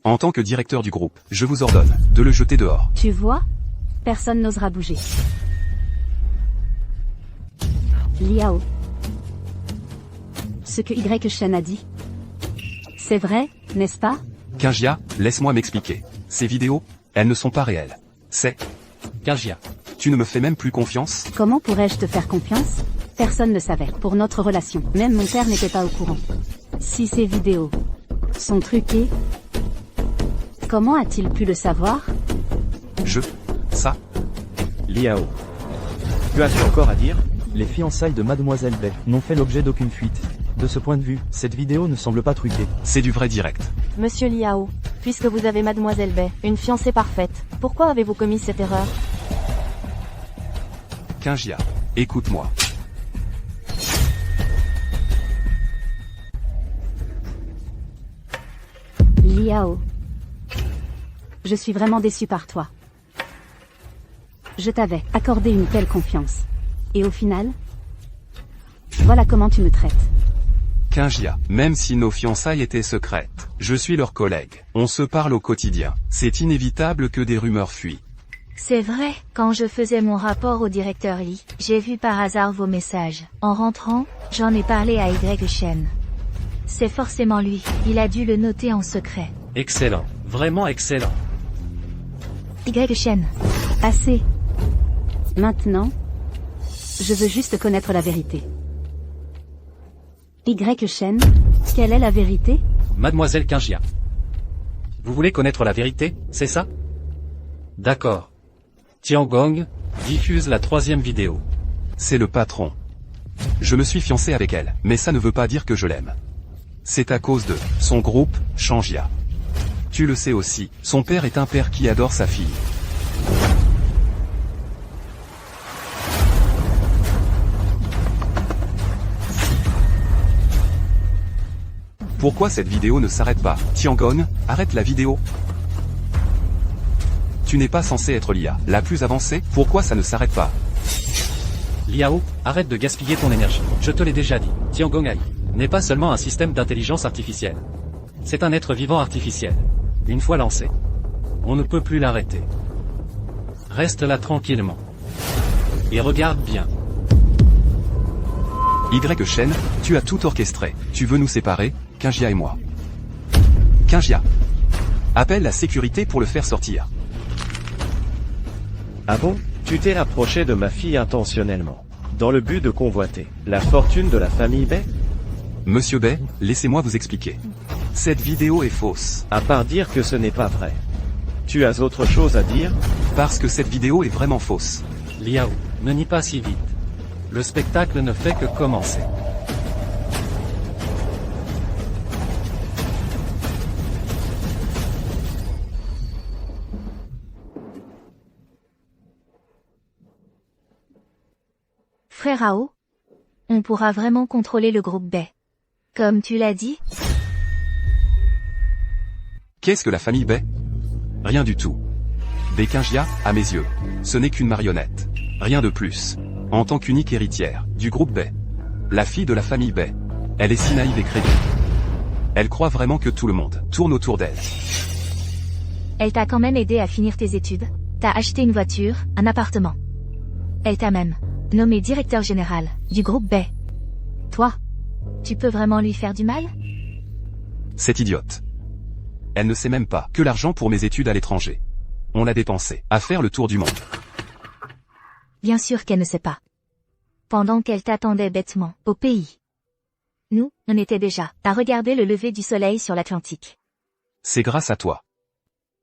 En tant que directeur du groupe, je vous ordonne de le jeter dehors. Tu vois? Personne n'osera bouger. Liao. Ce que Y Shen a dit. C'est vrai, n'est-ce pas? Kingia, laisse-moi m'expliquer. Ces vidéos, elles ne sont pas réelles. C'est... Kingia. Tu ne me fais même plus confiance? Comment pourrais-je te faire confiance? Personne ne savait pour notre relation. Même mon père n'était pas au courant. Si ces vidéos sont truquées, comment a-t-il pu le savoir? Ça? Liao. Que as-tu encore à dire? Les fiançailles de Mademoiselle Bay n'ont fait l'objet d'aucune fuite. De ce point de vue, cette vidéo ne semble pas truquée. C'est du vrai direct. Monsieur Liao, puisque vous avez Mademoiselle Bay, une fiancée parfaite, pourquoi avez-vous commis cette erreur? Kingia, écoute-moi. Liao. Je suis vraiment déçu par toi. Je t'avais accordé une telle confiance. Et au final, voilà comment tu me traites. Kingia, même si nos fiançailles étaient secrètes, je suis leur collègue. On se parle au quotidien. C'est inévitable que des rumeurs fuient. C'est vrai, quand je faisais mon rapport au directeur Lee, j'ai vu par hasard vos messages. En rentrant, j'en ai parlé à Y Shen. C'est forcément lui, il a dû le noter en secret. Excellent. Vraiment excellent. Y Shen. Assez. Maintenant, je veux juste connaître la vérité. Y Shen, quelle est la vérité? Mademoiselle Kingia. Vous voulez connaître la vérité, c'est ça? D'accord. Tiangong, diffuse la 3e vidéo. C'est le patron. Je me suis fiancé avec elle, mais ça ne veut pas dire que je l'aime. C'est à cause de son groupe, Changia. Tu le sais aussi, son père est un père qui adore sa fille. Pourquoi cette vidéo ne s'arrête pas? Tiangong, arrête la vidéo. Tu n'es pas censé être l'IA la plus avancée, pourquoi ça ne s'arrête pas? Liao, arrête de gaspiller ton énergie. Je te l'ai déjà dit. Tiangong AI n'est pas seulement un système d'intelligence artificielle. C'est un être vivant artificiel. Une fois lancé, on ne peut plus l'arrêter. Reste là tranquillement. Et regarde bien. Y Shen, tu as tout orchestré. Tu veux nous séparer, Kingia et moi. Kingia. Appelle la sécurité pour le faire sortir. Ah bon? Tu t'es rapproché de ma fille intentionnellement. Dans le but de convoiter la fortune de la famille Bay? Monsieur Bay, laissez-moi vous expliquer. Cette vidéo est fausse. À part dire que ce n'est pas vrai. Tu as autre chose à dire? Parce que cette vidéo est vraiment fausse. Liao, ne nie pas si vite. Le spectacle ne fait que commencer. Frère Ao, on pourra vraiment contrôler le groupe Bay. Comme tu l'as dit? Qu'est-ce que la famille Bay? Rien du tout. Bay Kingia, à mes yeux, ce n'est qu'une marionnette. Rien de plus. En tant qu'unique héritière du groupe Bay, la fille de la famille Bay, elle est si naïve et crédule. Elle croit vraiment que tout le monde tourne autour d'elle. Elle t'a quand même aidé à finir tes études. T'as acheté une voiture, un appartement. Elle t'a même nommé directeur général du groupe Bay. Toi, tu peux vraiment lui faire du mal? Cette idiote. Elle ne sait même pas que l'argent pour mes études à l'étranger, on l'a dépensé à faire le tour du monde. Bien sûr qu'elle ne sait pas. Pendant qu'elle t'attendait bêtement au pays. Nous, on était déjà à regarder le lever du soleil sur l'Atlantique. C'est grâce à toi.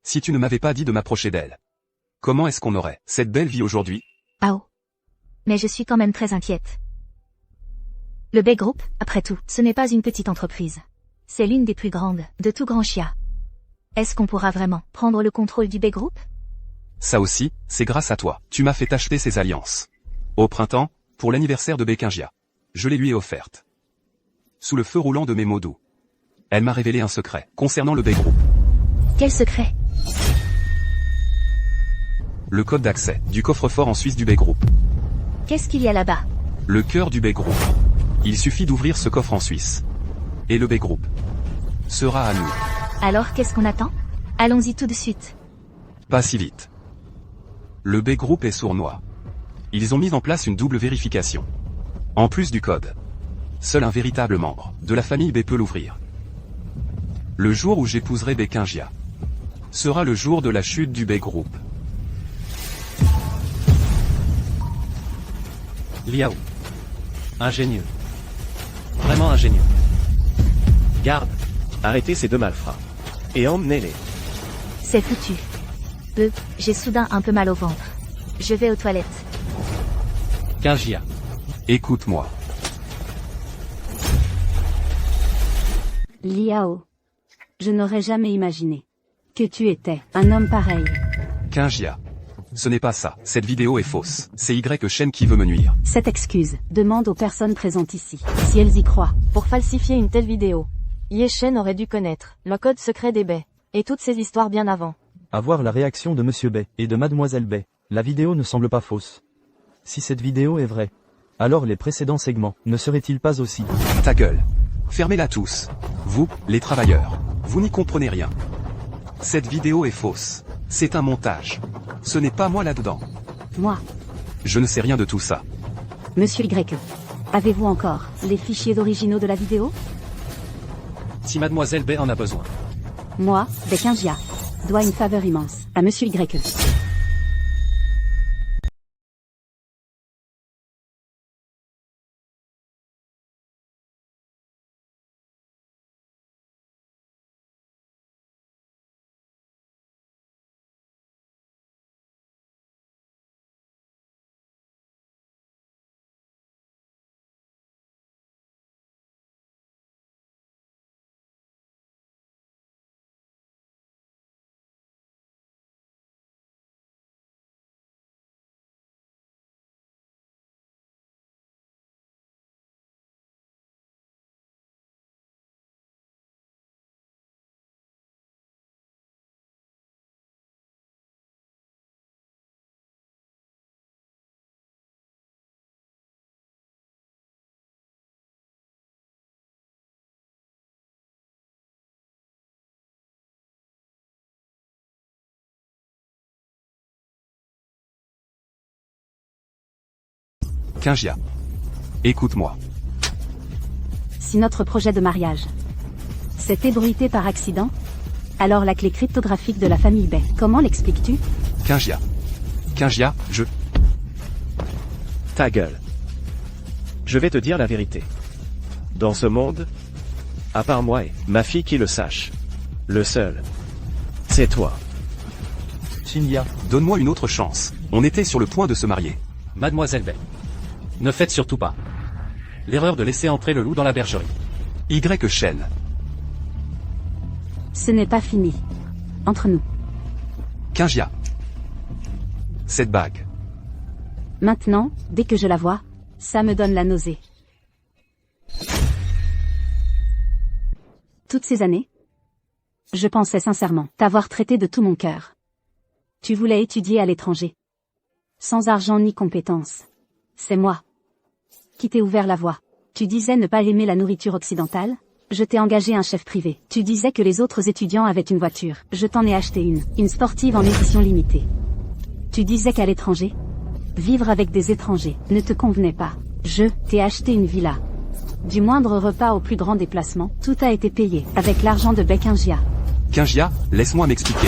Si tu ne m'avais pas dit de m'approcher d'elle, comment est-ce qu'on aurait cette belle vie aujourd'hui? Ao. Mais je suis quand même très inquiète. Le Bay Group, après tout, ce n'est pas une petite entreprise. C'est l'une des plus grandes de tout Grand Chia. Est-ce qu'on pourra vraiment prendre le contrôle du Bay Group? Ça aussi, c'est grâce à toi. Tu m'as fait acheter ces alliances. Au printemps, pour l'anniversaire de Bay Kingia. Je les lui ai offertes. Sous le feu roulant de mes mots doux. Elle m'a révélé un secret concernant le Bay Group. Quel secret? Le code d'accès du coffre-fort en Suisse du Bay Group. Qu'est-ce qu'il y a là-bas? Le cœur du Bay Group. Il suffit d'ouvrir ce coffre en Suisse. Et le B-Group sera à nous. Alors qu'est-ce qu'on attend? Allons-y tout de suite. Pas si vite. Le B-Group est sournois. Ils ont mis en place une double vérification. En plus du code, seul un véritable membre de la famille B peut l'ouvrir. Le jour où j'épouserai Bekingia sera le jour de la chute du B-Group. Liao. Ingénieux. Vraiment ingénieux. Garde. Arrêtez ces deux malfrats. Et emmenez-les. C'est foutu. J'ai soudain un peu mal au ventre. Je vais aux toilettes. Kingia. Écoute-moi. Liao. Je n'aurais jamais imaginé que tu étais un homme pareil. Kingia. Ce n'est pas ça. Cette vidéo est fausse. C'est Shen qui veut me nuire. Cette excuse demande aux personnes présentes ici si elles y croient. Pour falsifier une telle vidéo, Shen aurait dû connaître le code secret des baies, et toutes ces histoires bien avant. À voir la réaction de Monsieur Bay et de Mademoiselle Bay, la vidéo ne semble pas fausse. Si cette vidéo est vraie, alors les précédents segments ne seraient-ils pas aussi? Ta gueule. Fermez-la tous. Vous, les travailleurs. Vous n'y comprenez rien. Cette vidéo est fausse. C'est un montage. Ce n'est pas moi là-dedans. Moi, Je ne sais rien de tout ça. Monsieur Y. Avez-vous encore les fichiers originaux de la vidéo? Si Mademoiselle Bay en a besoin. Moi, Bekingia, dois une faveur immense à Monsieur Y. Kingia. Écoute-moi. Si notre projet de mariage s'est ébruité par accident, alors la clé cryptographique de la famille Bay, comment l'expliques-tu? Kingia. Kingia, Ta gueule. Je vais te dire la vérité. Dans ce monde, à part moi et ma fille qui le sache, le seul, c'est toi. Shingia, Donne-moi une autre chance. On était sur le point de se marier. Mademoiselle Bay. Ne faites surtout pas l'erreur de laisser entrer le loup dans la bergerie. Shen. Ce n'est pas fini. Entre nous. Kingia. Cette bague. Maintenant, dès que je la vois, ça me donne la nausée. Toutes ces années, je pensais sincèrement t'avoir traité de tout mon cœur. Tu voulais étudier à l'étranger. Sans argent ni compétences. C'est moi qui t'ai ouvert la voie. Tu disais ne pas aimer la nourriture occidentale. Je t'ai engagé un chef privé. Tu disais que les autres étudiants avaient une voiture. Je t'en ai acheté une sportive en édition limitée. Tu disais qu'à l'étranger, vivre avec des étrangers ne te convenait pas. Je t'ai acheté une villa. Du moindre repas au plus grand déplacement, tout a été payé avec l'argent de Bekingia. Kingia, laisse-moi m'expliquer.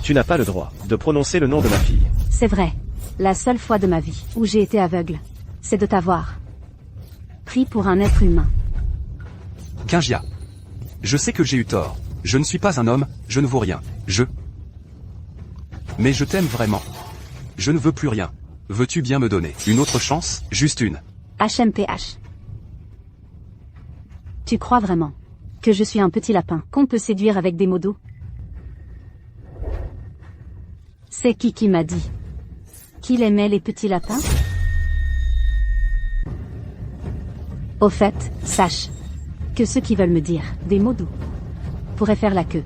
Tu n'as pas le droit de prononcer le nom de ma fille. C'est vrai. La seule fois de ma vie où j'ai été aveugle, c'est de t'avoir pris pour un être humain. Kingia. Je sais que j'ai eu tort. Je ne suis pas un homme, je ne vaux rien. Mais je t'aime vraiment. Je ne veux plus rien. Veux-tu bien me donner une autre chance, juste une? HMPH. Tu crois vraiment que je suis un petit lapin qu'on peut séduire avec des mots doux? C'est qui m'a dit qu'il aimait les petits lapins? Au fait, sache que ceux qui veulent me dire des mots doux pourraient faire la queue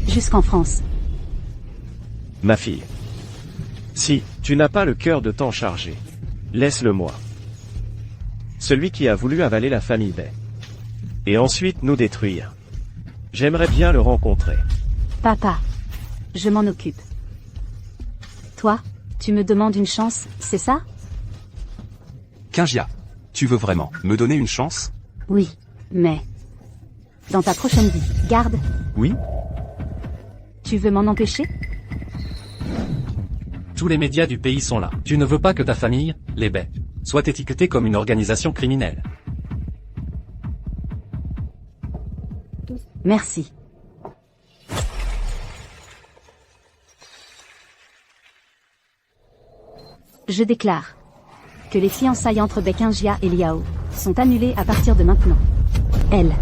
jusqu'en France. Ma fille. Si tu n'as pas le cœur de t'en charger, laisse-le moi. celui qui a voulu avaler la famille Bay. Et ensuite nous détruire. J'aimerais bien le rencontrer. Papa. Je m'en occupe. Toi, tu me demandes une chance, c'est ça? Kingia. Tu veux vraiment me donner une chance? Oui. Mais... dans ta prochaine vie, garde, Oui? tu veux m'en empêcher? Tous les médias du pays sont là. Tu ne veux pas que ta famille, les Bay, soit étiquetée comme une organisation criminelle. Merci. Je déclare que les fiançailles entre Kingia et Liao sont annulées à partir de maintenant. Elle,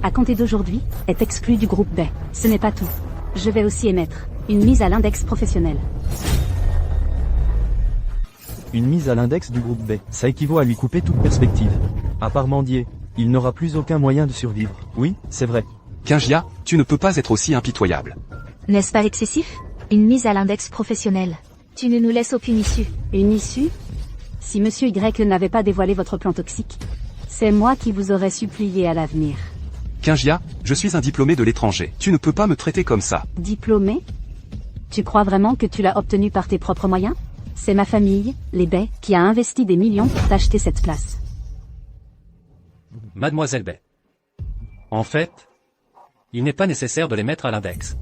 à compter d'aujourd'hui, est exclue du groupe Bay. Ce n'est pas tout. Je vais aussi émettre une mise à l'index professionnel. Une mise à l'index du groupe B. Ça équivaut à lui couper toute perspective. À part mendier, il n'aura plus aucun moyen de survivre. Oui, c'est vrai. Kingia, tu ne peux pas être aussi impitoyable. N'est-ce pas excessif? Une mise à l'index professionnel. Tu ne nous laisses aucune issue. Une issue? Si Monsieur Y n'avait pas dévoilé votre plan toxique, c'est moi qui vous aurais supplié à l'avenir. Kingia, je suis un diplômé de l'étranger. Tu ne peux pas me traiter comme ça. Diplômé? Tu crois vraiment que tu l'as obtenu par tes propres moyens? C'est ma famille, les Bay, qui a investi des millions pour t'acheter cette place. Mademoiselle Bay. En fait, il n'est pas nécessaire de les mettre à l'index.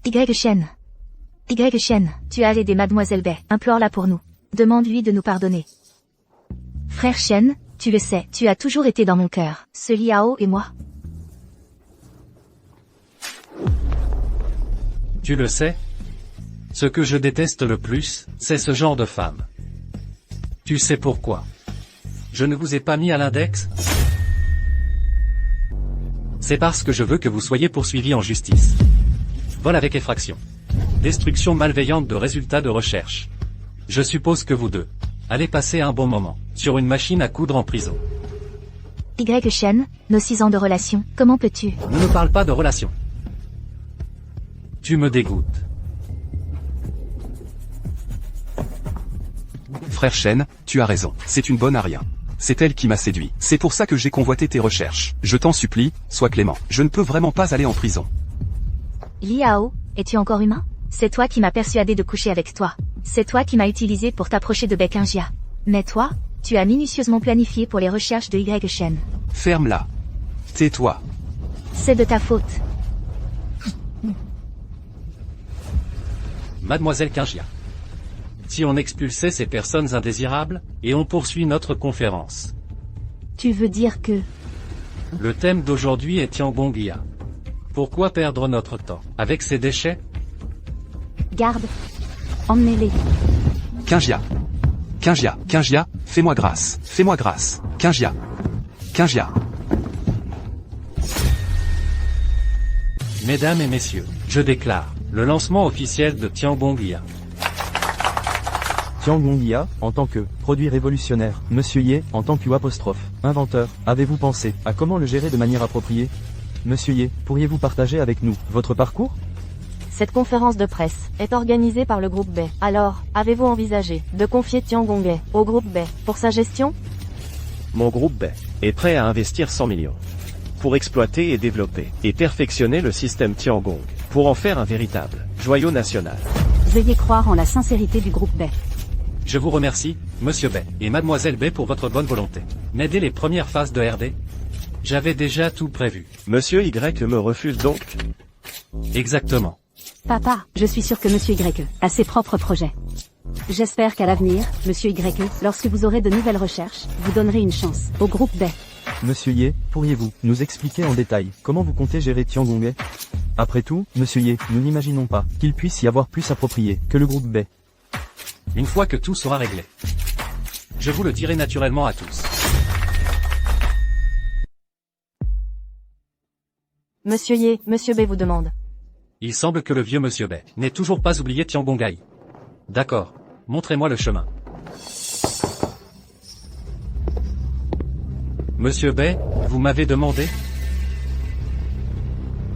Y-Chen, tu as aidé Mademoiselle Bay. Implore-la pour nous. Demande-lui de nous pardonner. Frère Shen, tu le sais, tu as toujours été dans mon cœur. Ce Liao et moi. Tu le sais? Ce que je déteste le plus, c'est ce genre de femme. Tu sais pourquoi? Je ne vous ai pas mis à l'index? C'est parce que je veux que vous soyez poursuivis en justice. Vol avec effraction. Destruction malveillante de résultats de recherche. Je suppose que vous deux allez passer un bon moment sur une machine à coudre en prison. Y-Chen, nos 6 ans de relation, comment peux-tu? Ne me parle pas de relation. Tu me dégoûtes. Frère Shen, tu as raison. C'est une bonne à rien. C'est elle qui m'a séduit. C'est pour ça que j'ai convoité tes recherches. Je t'en supplie, sois clément. Je ne peux vraiment pas aller en prison. Liao, es-tu encore humain? C'est toi qui m'as persuadé de coucher avec toi. C'est toi qui m'as utilisé pour t'approcher de Kingia. Mais toi, tu as minutieusement planifié pour les recherches de Y-Chen. Ferme-la. Tais-toi. C'est de ta faute. Mademoiselle Kingia. Si on expulsait ces personnes indésirables, et on poursuit notre conférence. Tu veux dire que... Le thème d'aujourd'hui est Tiangongya. Pourquoi perdre notre temps avec ces déchets? Garde. Emmenez-les. Kingia. Kingia, fais-moi grâce. Fais-moi grâce. Kingia. Mesdames et messieurs, je déclare le lancement officiel de Tiangongya. Tiangongya, en tant que produit révolutionnaire, Monsieur Ye, en tant que inventeur, avez-vous pensé à comment le gérer de manière appropriée? Monsieur Ye, pourriez-vous partager avec nous votre parcours? Cette conférence de presse est organisée par le groupe Bay. Alors, avez-vous envisagé de confier Tiangongya au groupe Bay pour sa gestion? Mon groupe Bay est prêt à investir 100 millions pour exploiter et développer et perfectionner le système Tiangong pour en faire un véritable joyau national. Veuillez croire en la sincérité du groupe Bay. Je vous remercie, Monsieur Bay et Mademoiselle Bay pour votre bonne volonté. Mais dès les premières phases de RD, j'avais déjà tout prévu. Monsieur Y me refuse donc? Exactement. Papa, je suis sûr que Monsieur Y a ses propres projets. J'espère qu'à l'avenir, Monsieur Y, lorsque vous aurez de nouvelles recherches, vous donnerez une chance au groupe Bay. Monsieur Ye, pourriez-vous nous expliquer en détail comment vous comptez gérer Tiangongya? Après tout, Monsieur Ye, nous n'imaginons pas qu'il puisse y avoir plus approprié que le groupe Bay. Une fois que tout sera réglé, je vous le dirai naturellement à tous. Monsieur Ye, Monsieur Bay vous demande. Il semble que le vieux Monsieur Bay n'ait toujours pas oublié Tiangongya. D'accord, montrez-moi le chemin. Monsieur Bay, vous m'avez demandé?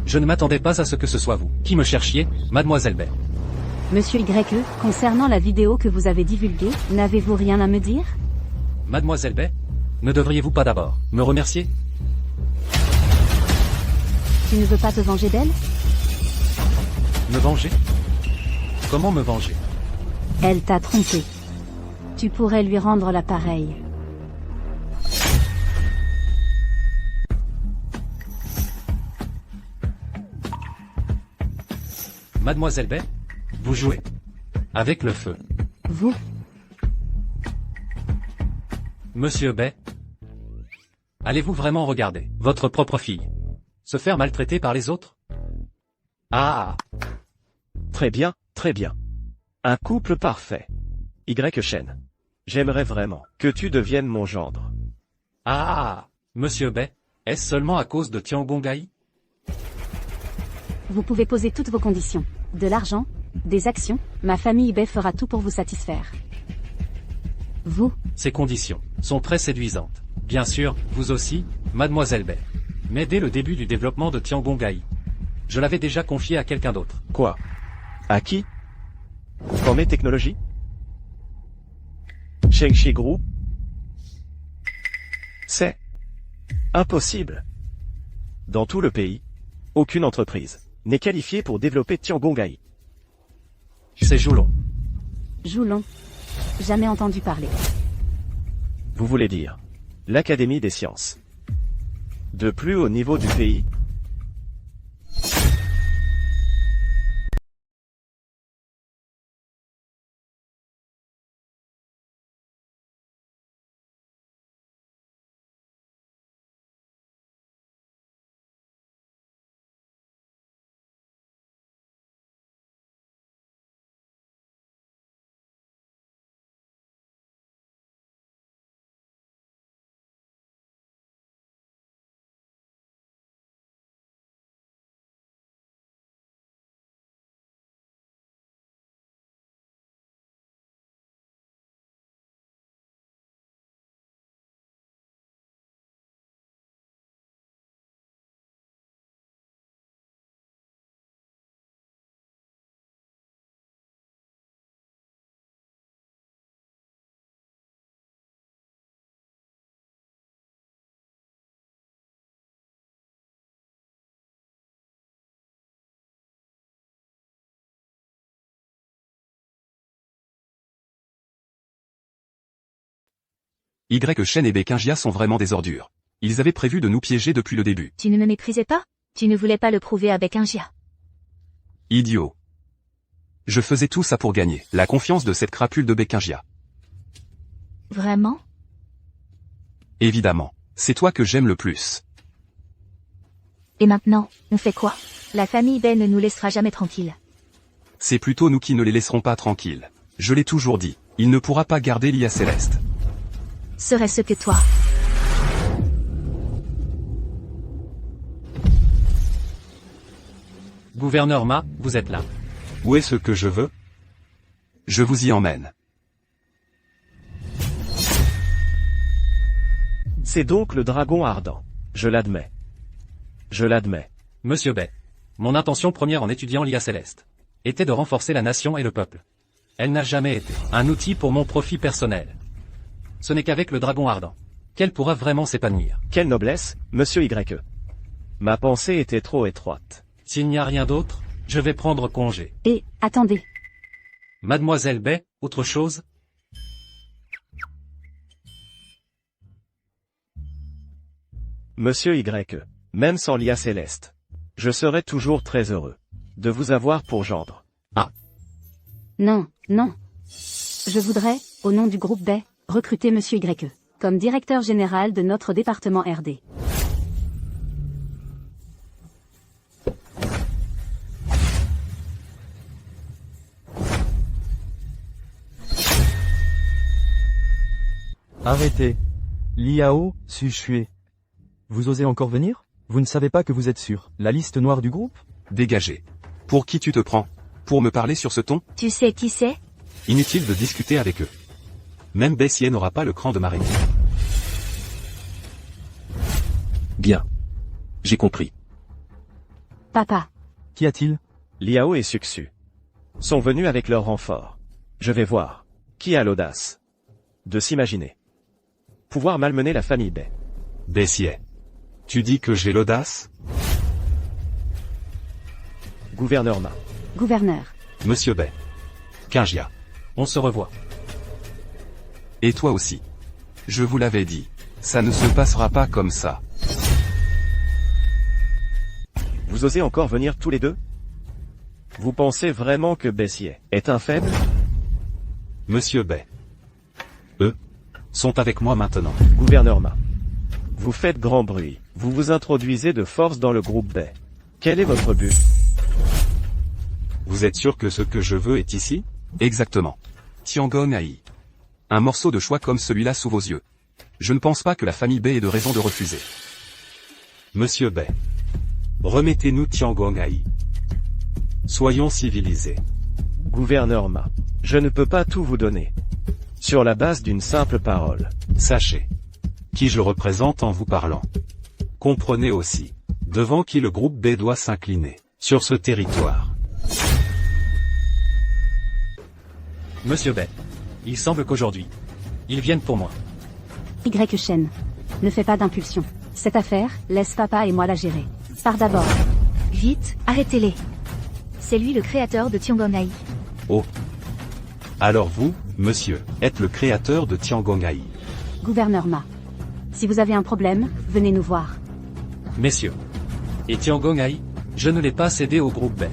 Je ne m'attendais pas à ce que ce soit vous qui me cherchiez, Mademoiselle Bay. Monsieur Y, concernant la vidéo que vous avez divulguée, n'avez-vous rien à me dire? Mademoiselle Bay, ne devriez-vous pas d'abord me remercier? Tu ne veux pas te venger d'elle? Me venger? Comment me venger? Elle t'a trompé. Tu pourrais lui rendre l'appareil. Mademoiselle Bay, vous jouez avec le feu. Vous? Monsieur Bay, allez-vous vraiment regarder votre propre fille se faire maltraiter par les autres? Ah. Très bien, très bien. Un couple parfait. Shen. J'aimerais vraiment que tu deviennes mon gendre. Ah, Monsieur Bay, est-ce seulement à cause de Tiangong-Gai? Vous pouvez poser toutes vos conditions. De l'argent, des actions, ma famille Bay fera tout pour vous satisfaire. Vous? Ces conditions sont très séduisantes. Bien sûr, vous aussi, Mademoiselle Bay. Mais dès le début du développement de Tiangong-Gai, je l'avais déjà confié à quelqu'un d'autre. Quoi? À qui? Formé Technologies? Shengxi Group? C'est impossible. Dans tout le pays, aucune entreprise n'est qualifiée pour développer Tiangong-Gai. C'est Joulon. Joulon. Jamais entendu parler. Vous voulez dire l'Académie des sciences. De plus haut niveau du pays. Shen et Bekingia sont vraiment des ordures. Ils avaient prévu de nous piéger depuis le début. Tu ne me méprisais pas? Tu ne voulais pas le prouver avec un Jia. Idiot. Je faisais tout ça pour gagner la confiance de cette crapule de Bekingia. Vraiment? Évidemment. C'est toi que j'aime le plus. Et maintenant, on fait quoi? La famille Bay ne nous laissera jamais tranquilles. C'est plutôt nous qui ne les laisserons pas tranquilles. Je l'ai toujours dit, il ne pourra pas garder l'IA Céleste. Serait-ce que toi? Gouverneur Ma, vous êtes là. Où est ce que je veux? Je vous y emmène. C'est donc le dragon ardent. Je l'admets. Je l'admets. Monsieur Bay, mon intention première en étudiant l'IA Céleste était de renforcer la nation et le peuple. Elle n'a jamais été un outil pour mon profit personnel. Ce n'est qu'avec le dragon ardent qu'elle pourra vraiment s'épanouir. Quelle noblesse, monsieur YE. Ma pensée était trop étroite. S'il n'y a rien d'autre, je vais prendre congé. Et, attendez. Mademoiselle Bay, autre chose? Monsieur YE, même sans l'IA Céleste, je serai toujours très heureux de vous avoir pour gendre. Non, non. Je voudrais, au nom du groupe Bay, recruter Monsieur YE comme directeur général de notre département RD. Arrêtez. Liao, Su-Shui. Vous osez encore venir? Vous ne savez pas que vous êtes sur la liste noire du groupe? Dégagez. Pour qui tu te prends? Pour me parler sur ce ton? Tu sais qui c'est? Inutile de discuter avec eux. Même Bessier n'aura pas le cran de m'arrêter. Bien. J'ai compris. Papa. Qu'y a-t-il? Liao et Suxu sont venus avec leur renfort. Je vais voir qui a l'audace de s'imaginer pouvoir malmener la famille Bay. Bessier. Tu dis que j'ai l'audace? Gouverneur Ma. Gouverneur. Monsieur Bay. Kingia. On se revoit. Et toi aussi. Je vous l'avais dit. Ça ne se passera pas comme ça. Vous osez encore venir tous les deux? Vous pensez vraiment que Bessier est un faible? Monsieur Bay. Eux sont avec moi maintenant. Gouverneur Ma. Vous faites grand bruit. Vous vous introduisez de force dans le groupe Bay. Quel est votre but? Vous êtes sûr que ce que je veux est ici? Exactement. Tiangong Ai. Un morceau de choix comme celui-là sous vos yeux. Je ne pense pas que la famille Bay ait de raison de refuser. Monsieur Bay. Remettez-nous Tiangong Ai. Soyons civilisés. Gouverneur Ma. Je ne peux pas tout vous donner. Sur la base d'une simple parole. Sachez qui je représente en vous parlant. Comprenez aussi devant qui le groupe B doit s'incliner sur ce territoire. Monsieur Bay. Il semble qu'aujourd'hui, ils viennent pour moi. Y. Shen. Ne fais pas d'impulsion. Cette affaire, laisse papa et moi la gérer. Pars d'abord. Vite, arrêtez-les. C'est lui le créateur de Tiangong Ai. Oh. Alors vous, monsieur, êtes le créateur de Tiangong Ai. Gouverneur Ma. Si vous avez un problème, venez nous voir. Messieurs. Et Tiangong Ai, je ne l'ai pas cédé au groupe Bay.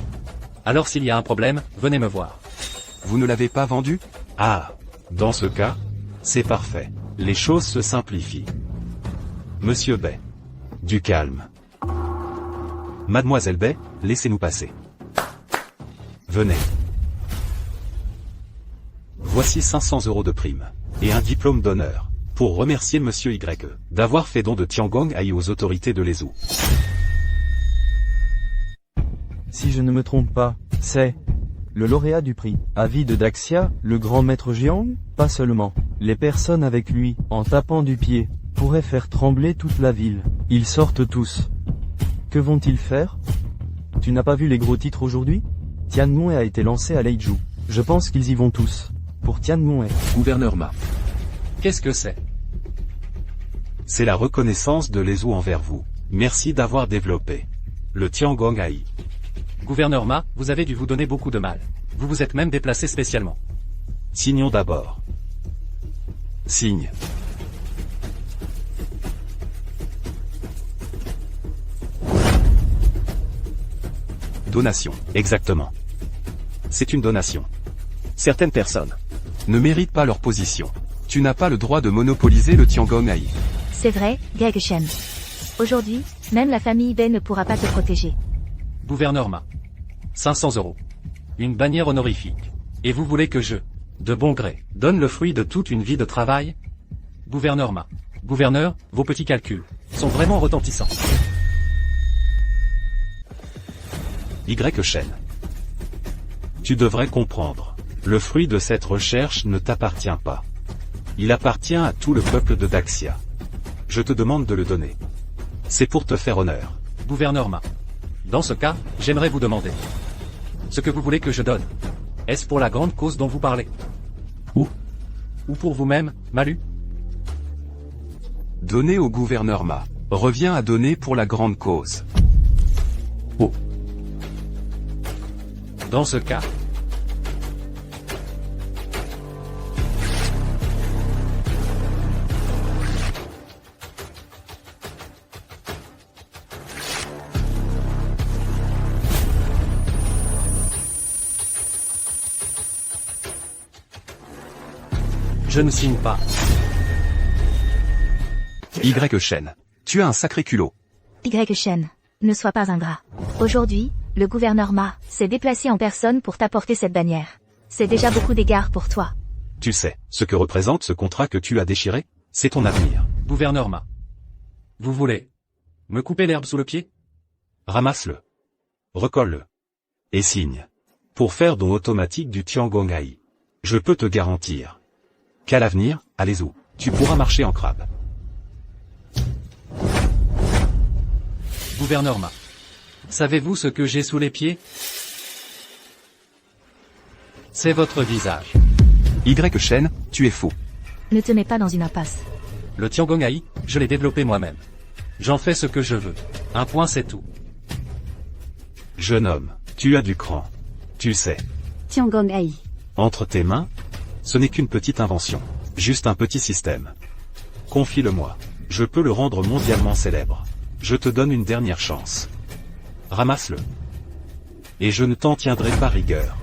Alors s'il y a un problème, venez me voir. Vous ne l'avez pas vendu? Ah. Dans ce cas, c'est parfait. Les choses se simplifient. Monsieur Bay. Du calme. Mademoiselle Bay, laissez-nous passer. Venez. Voici 500 € de prime. Et un diplôme d'honneur. Pour remercier Monsieur Y. d'avoir fait don de Tiangong Ai aux autorités de l'Ezhou. Si je ne me trompe pas, c'est le lauréat du prix. Avis de Daxia, le grand maître Jiang, pas seulement. Les personnes avec lui, en tapant du pied, pourraient faire trembler toute la ville. Ils sortent tous. Que vont-ils faire? Tu n'as pas vu les gros titres aujourd'hui? Tianmue a été lancé à Leiju. Je pense qu'ils y vont tous. Pour Tianmue. Gouverneur Ma. Qu'est-ce que c'est? C'est la reconnaissance de l'Ezhou envers vous. Merci d'avoir développé le Tiangong Ai. Gouverneur Ma, vous avez dû vous donner beaucoup de mal. Vous vous êtes même déplacé spécialement. Signons d'abord. Signe. Donation, exactement. C'est une donation. Certaines personnes Ne méritent pas leur position. Tu n'as pas le droit de monopoliser le Tiangong Ai. C'est vrai, Gag Shen. Aujourd'hui, même la famille Bay ne pourra pas te protéger. Gouverneur Ma. 500 €. Une bannière honorifique. Et vous voulez que je, de bon gré, donne le fruit de toute une vie de travail? Gouverneur Ma. Gouverneur, vos petits calculs sont vraiment retentissants. Y. Shen. Tu devrais comprendre. Le fruit de cette recherche ne t'appartient pas. Il appartient à tout le peuple de Daxia. Je te demande de le donner. C'est pour te faire honneur. Gouverneur Ma. Dans ce cas, j'aimerais vous demander ce que vous voulez que je donne. Est-ce pour la grande cause dont vous parlez? Ou pour vous-même, Malu? Donner au gouverneur Ma revient à donner pour la grande cause. Oh. Dans ce cas, je ne signe pas. Y. Shen. Tu as un sacré culot. Y. Shen. Ne sois pas ingrat. Aujourd'hui, le gouverneur Ma s'est déplacé en personne pour t'apporter cette bannière. C'est déjà beaucoup d'égards pour toi. Tu sais ce que représente ce contrat que tu as déchiré? C'est ton avenir. Gouverneur Ma. Vous voulez me couper l'herbe sous le pied? Ramasse-le. Recolle-le. Et signe. Pour faire don automatique du Tiangong Ai. Je peux te garantir qu'à l'avenir, à l'Ezhou, tu pourras marcher en crabe. Gouverneur Ma. Savez-vous ce que j'ai sous les pieds? C'est votre visage. Y. Shen, tu es fou. Ne te mets pas dans une impasse. Le Tiangong-Ai, je l'ai développé moi-même. J'en fais ce que je veux. Un point c'est tout. Jeune homme, tu as du cran. Tu sais, Tiangong-Ai. entre tes mains, ce n'est qu'une petite invention. Juste un petit système. Confie-le-moi. Je peux le rendre mondialement célèbre. Je te donne une dernière chance. Ramasse-le. Et je ne t'en tiendrai pas rigueur.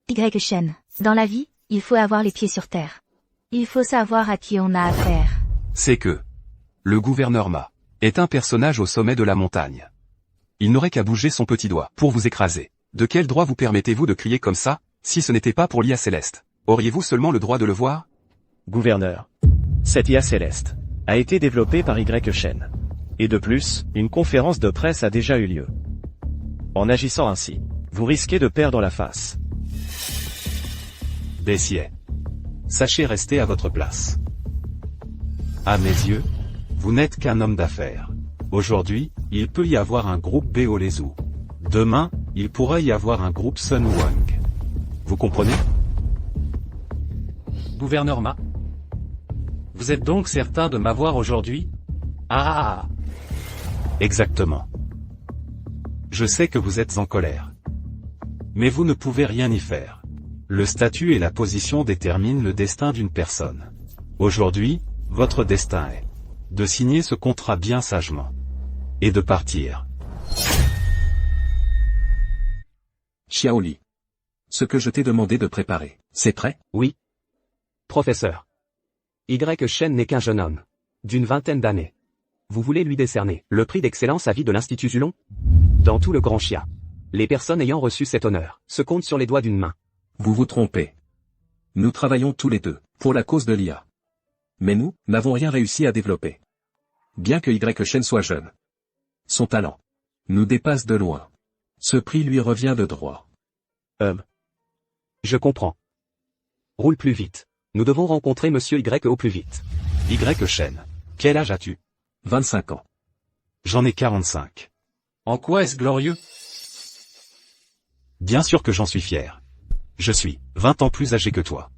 Y Shen. Dans la vie, il faut avoir les pieds sur terre. Il faut savoir à qui on a affaire. C'est que le gouverneur Ma est un personnage au sommet de la montagne. Il n'aurait qu'à bouger son petit doigt pour vous écraser. De quel droit vous permettez-vous de crier comme ça, si ce n'était pas pour l'IA Céleste? Auriez-vous seulement le droit de le voir? Gouverneur. Cette IA céleste a été développée par Y Shen. Et de plus, une conférence de presse a déjà eu lieu. En agissant ainsi, vous risquez de perdre la face. Bessier. Sachez rester à votre place. À mes yeux, vous n'êtes qu'un homme d'affaires. Aujourd'hui, il peut y avoir un groupe Beolezu. Demain, il pourrait y avoir un groupe Sun Wang. Vous comprenez? Gouverneur Ma. Vous êtes donc certain de m'avoir aujourd'hui? Ah. Exactement. Je sais que vous êtes en colère. Mais vous ne pouvez rien y faire. Le statut et la position déterminent le destin d'une personne. Aujourd'hui, votre destin est de signer ce contrat bien sagement. Et de partir. Xiaoli. Ce que je t'ai demandé de préparer, c'est prêt? Oui. Professeur. Y Shen n'est qu'un jeune homme. D'une vingtaine d'années. Vous voulez lui décerner le prix d'excellence à vie de l'Institut Zulon? Dans tout le Grand Chia. Les personnes ayant reçu cet honneur se comptent sur les doigts d'une main. Vous vous trompez. Nous travaillons tous les deux, pour la cause de l'IA. Mais nous, n'avons rien réussi à développer. Bien que Y Shen soit jeune. Son talent nous dépasse de loin. Ce prix lui revient de droit. Je comprends. Roule plus vite. Nous devons rencontrer Monsieur Y au plus vite. Y Shen. Quel âge as-tu? 25 ans. J'en ai 45. En quoi est-ce glorieux? Bien sûr que j'en suis fier. Je suis 20 ans plus âgé que toi.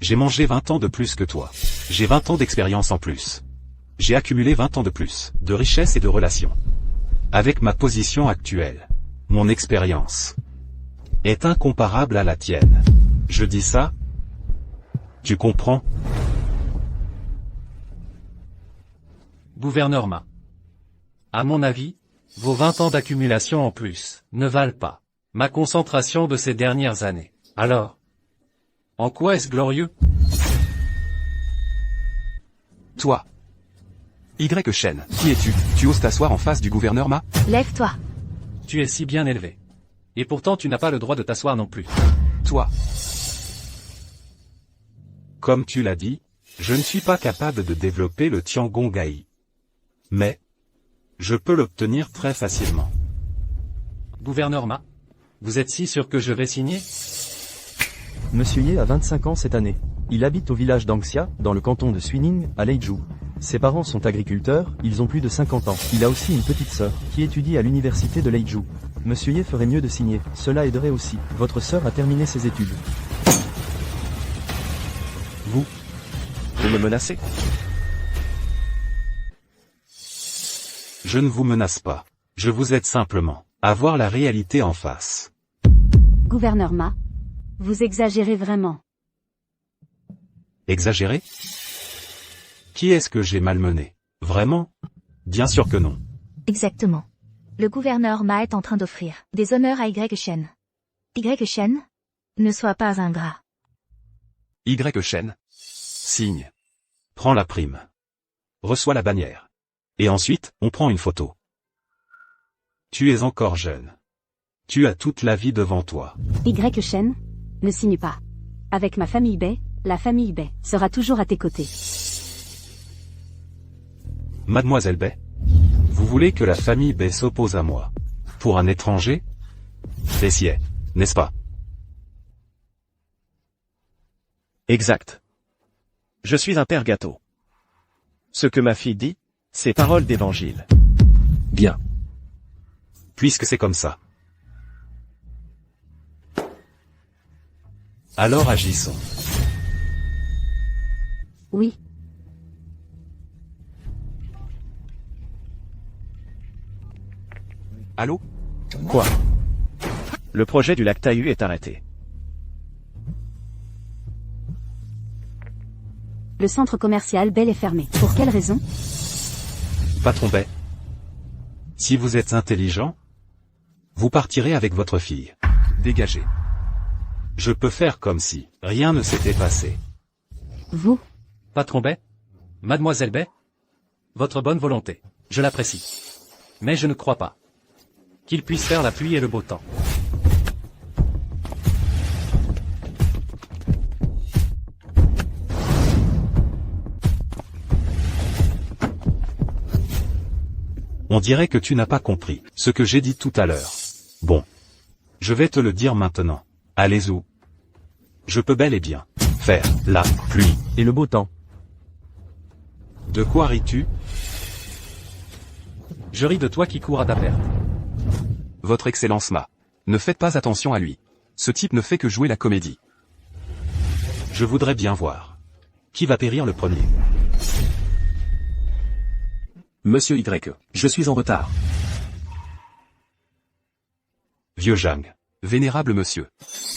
J'ai mangé 20 ans de plus que toi. J'ai 20 ans d'expérience en plus. J'ai accumulé 20 ans de plus, de richesse et de relations. Avec ma position actuelle, mon expérience est incomparable à la tienne. Je dis ça? Tu comprends? Gouverneur Ma. À mon avis, vos 20 ans d'accumulation en plus ne valent pas ma concentration de ces dernières années. Alors, en quoi est-ce glorieux? Toi. Y Shen, qui es-tu? Tu oses t'asseoir en face du gouverneur Ma? Lève-toi. Tu es si bien élevé. Et pourtant tu n'as pas le droit de t'asseoir non plus. Toi. Comme tu l'as dit, je ne suis pas capable de développer le Tiangong-Ai. Mais, je peux l'obtenir très facilement. Gouverneur Ma, vous êtes si sûr que je vais signer? Monsieur Ye a 25 ans cette année. Il habite au village d'Angxia, dans le canton de Suining, à Leizhou. Ses parents sont agriculteurs, ils ont plus de 50 ans. Il a aussi une petite sœur, qui étudie à l'université de Leizhou. Monsieur Ye ferait mieux de signer, cela aiderait aussi. Votre sœur a terminé ses études. Vous me menacez? Je ne vous menace pas. Je vous aide simplement à voir la réalité en face. Gouverneur Ma. Vous exagérez vraiment. Exagéré? Qui est-ce que j'ai malmené? Vraiment? Bien sûr que non. Exactement. Le gouverneur Ma est en train d'offrir des honneurs à Y Shen. Y Shen? Ne sois pas ingrat. Y Shen. Signe. Prends la prime. Reçois la bannière. Et ensuite, on prend une photo. Tu es encore jeune. Tu as toute la vie devant toi. Y Shen? Ne signe pas. Avec ma famille Bay, la famille Bay sera toujours à tes côtés. Mademoiselle Bay? Vous voulez que la famille Bay s'oppose à moi? Pour un étranger? Tessier, n'est-ce pas? Exact. Je suis un père gâteau. Ce que ma fille dit, c'est parole d'évangile. Bien. Puisque c'est comme ça. Alors agissons. Oui. Allô? Quoi? Le projet du lac Tahu est arrêté. Le centre commercial Bell est fermé. Pour quelle raison? Patron Bay. Si vous êtes intelligent, vous partirez avec votre fille. Dégagez. Je peux faire comme si rien ne s'était passé. Vous? Patron Bay? Mademoiselle Bay? Votre bonne volonté, je l'apprécie. Mais je ne crois pas qu'il puisse faire la pluie et le beau temps. On dirait que tu n'as pas compris ce que j'ai dit tout à l'heure. Bon. Je vais te le dire maintenant. Allez où? Je peux bel et bien faire la pluie. Et le beau temps. De quoi ris-tu? Je ris de toi qui cours à ta perte. Votre Excellence Ma. Ne faites pas attention à lui. Ce type ne fait que jouer la comédie. Je voudrais bien voir. Qui va périr le premier? Monsieur Y, je suis en retard. Vieux Zhang. Vénérable monsieur.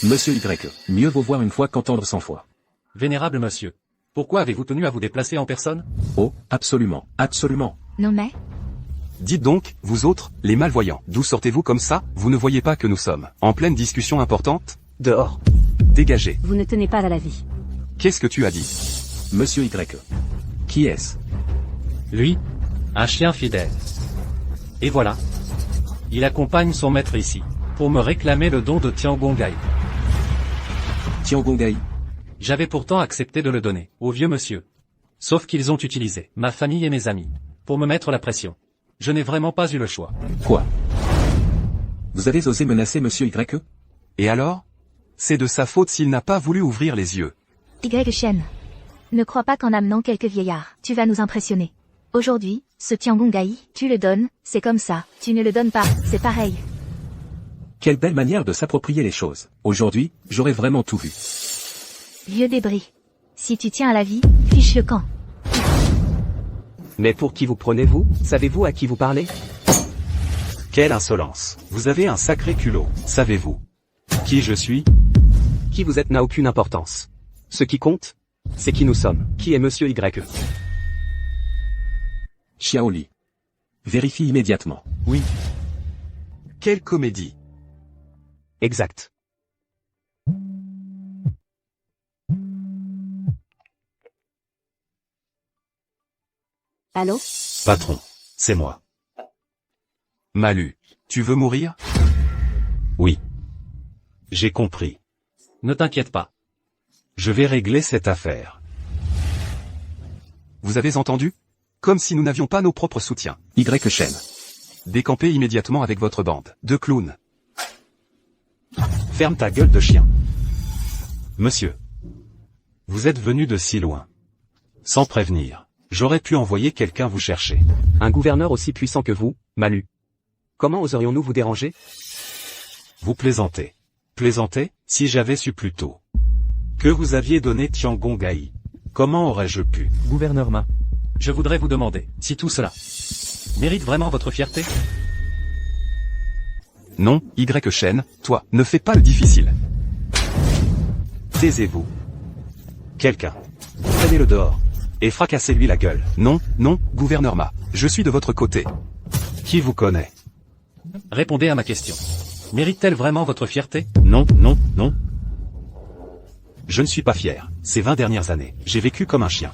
Monsieur Y, mieux vaut voir une fois qu'entendre 100 fois. Vénérable monsieur, pourquoi avez-vous tenu à vous déplacer en personne? Oh, absolument, absolument. Non mais, Dites donc, vous autres, les malvoyants, d'où sortez-vous comme ça? Vous ne voyez pas que nous sommes en pleine discussion importante? Dehors. Dégagez. Vous ne tenez pas à la vie. Qu'est-ce que tu as dit? Monsieur Y. Qui est-ce? Lui, un chien fidèle. Et voilà. Il accompagne son maître ici, pour me réclamer le don de Tiangong'ai. Tiangong'ai. J'avais pourtant accepté de le donner, au vieux monsieur. Sauf qu'ils ont utilisé ma famille et mes amis, pour me mettre la pression. Je n'ai vraiment pas eu le choix. Quoi? Vous avez osé menacer Monsieur Y? Et alors? C'est de sa faute s'il n'a pas voulu ouvrir les yeux. Y Shen. Ne crois pas qu'en amenant quelques vieillards, tu vas nous impressionner. Aujourd'hui, ce Tiangong'ai, tu le donnes, c'est comme ça. Tu ne le donnes pas, c'est pareil. Quelle belle manière de s'approprier les choses. Aujourd'hui, j'aurais vraiment tout vu. Vieux débris. Si tu tiens à la vie, fiche le camp. Mais pour qui vous prenez-vous? Savez-vous à qui vous parlez? Quelle insolence. Vous avez un sacré culot, savez-vous qui je suis? Qui vous êtes n'a aucune importance. Ce qui compte, c'est qui nous sommes. Qui est Monsieur Y? Xiaoli. Vérifie immédiatement. Oui. Quelle comédie. Exact. Allô? Patron, c'est moi. Malu, tu veux mourir? Oui. J'ai compris. Ne t'inquiète pas. Je vais régler cette affaire. Vous avez entendu? Comme si nous n'avions pas nos propres soutiens. Y Shen. Décampez immédiatement avec votre bande de clowns. Ferme ta gueule de chien. Monsieur. Vous êtes venu de si loin. Sans prévenir. J'aurais pu envoyer quelqu'un vous chercher. Un gouverneur aussi puissant que vous, Malu. Comment oserions-nous vous déranger? Vous plaisantez. Plaisantez, si j'avais su plus tôt que vous aviez donné Tiangong'ai. Comment aurais-je pu? Gouverneur Ma. Je voudrais vous demander si tout cela mérite vraiment votre fierté? Non, Y Shen, toi, ne fais pas le difficile. Taisez-vous. Quelqu'un. Prenez-le dehors. Et fracassez-lui la gueule. Non, non, gouverneur Ma, je suis de votre côté. Qui vous connaît? Répondez à ma question. Mérite-t-elle vraiment votre fierté? Non, non, non. Je ne suis pas fier. Ces 20 dernières années, j'ai vécu comme un chien.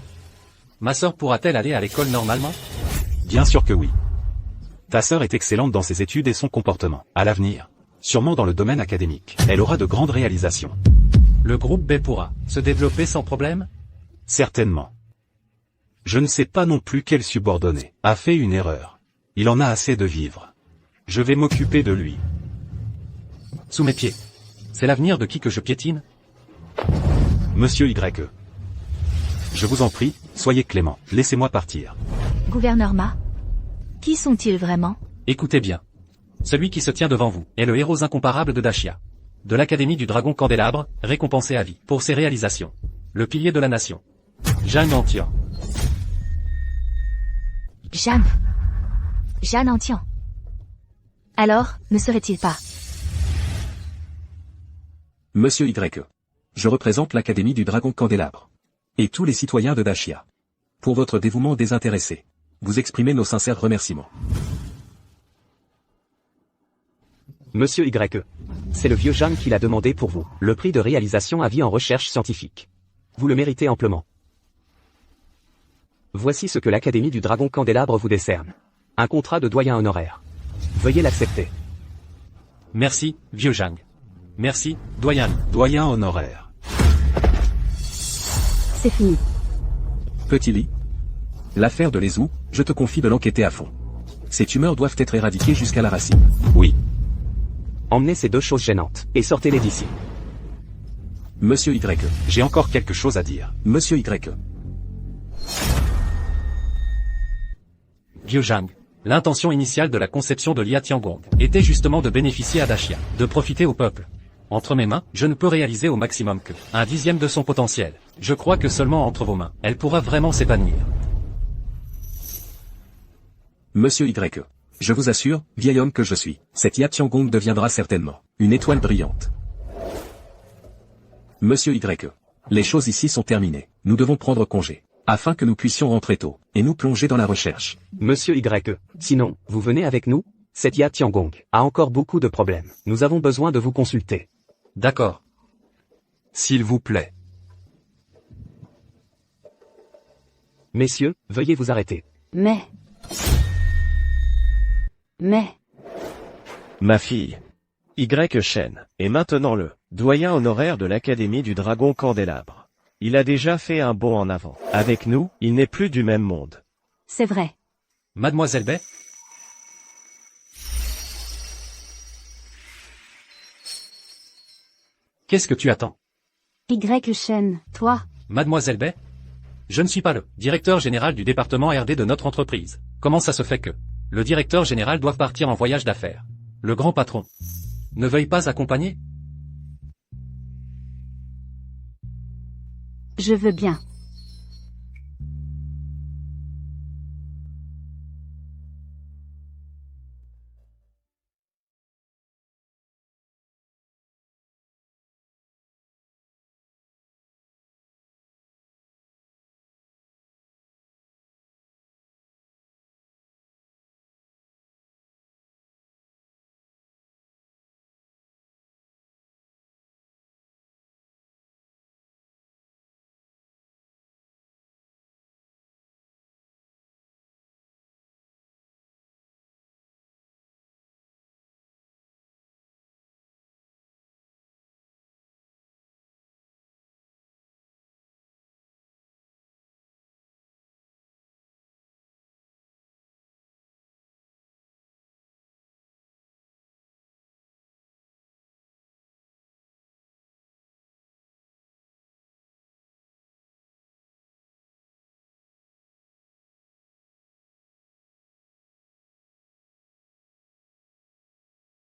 Ma sœur pourra-t-elle aller à l'école normalement? Bien sûr que oui. Ta sœur est excellente dans ses études et son comportement. À l'avenir, sûrement dans le domaine académique, elle aura de grandes réalisations. Le groupe B pourra se développer sans problème? Certainement. Je ne sais pas non plus quel subordonné a fait une erreur. Il en a assez de vivre. Je vais m'occuper de lui. Sous mes pieds. C'est l'avenir de qui que je piétine? Monsieur Y. Je vous en prie, soyez clément, laissez-moi partir. Gouverneur Ma. Qui sont-ils vraiment? Écoutez bien. Celui qui se tient devant vous est le héros incomparable de Dashia. De l'Académie du Dragon Candélabre, récompensé à vie pour ses réalisations. Le pilier de la nation. Jeanne Antian. Jeanne Antian. Alors, ne serait-il pas? Monsieur Y. Je représente l'Académie du Dragon Candélabre. Et tous les citoyens de Dashia. Pour votre dévouement désintéressé. Vous exprimez nos sincères remerciements. Monsieur Y. C'est le vieux Jeanne qui l'a demandé pour vous, le prix de réalisation à vie en recherche scientifique. Vous le méritez amplement. Voici ce que l'Académie du Dragon Candélabre vous décerne. Un contrat de doyen honoraire. Veuillez l'accepter. Merci, vieux Zhang. Merci, doyen. Doyen honoraire. C'est fini. Petit Lee. L'affaire de Lezou, je te confie de l'enquêter à fond. Ces tumeurs doivent être éradiquées jusqu'à la racine. Oui. Emmenez ces deux choses gênantes, et sortez-les d'ici. Monsieur Y. J'ai encore quelque chose à dire. Monsieur Y. Vieux Zhang. L'intention initiale de la conception de Lia Tiangong était justement de bénéficier à Dashia, de profiter au peuple. Entre mes mains, je ne peux réaliser au maximum que 1/10 de son potentiel. Je crois que seulement entre vos mains, elle pourra vraiment s'épanouir. Monsieur Y. Je vous assure, vieil homme que je suis, cette Lia Tiangong deviendra certainement une étoile brillante. Monsieur Y. Les choses ici sont terminées. Nous devons prendre congé, afin que nous puissions rentrer tôt, et nous plonger dans la recherche. Monsieur Y. Sinon, vous venez avec nous? Cette Ya Tiangong a encore beaucoup de problèmes. Nous avons besoin de vous consulter. D'accord. S'il vous plaît. Messieurs, veuillez vous arrêter. Mais... Ma fille. Y. Shen est maintenant le doyen honoraire de l'Académie du Dragon Candélabre. Il a déjà fait un bond en avant. Avec nous, il n'est plus du même monde. c'est vrai. Mademoiselle Bay? Qu'est-ce que tu attends? Y. Shen, toi, Mademoiselle Bay? Je ne suis pas le directeur général du département RD de notre entreprise. Comment ça se fait que le directeur général doit partir en voyage d'affaires? Le grand patron ne veuille pas accompagner? je veux bien.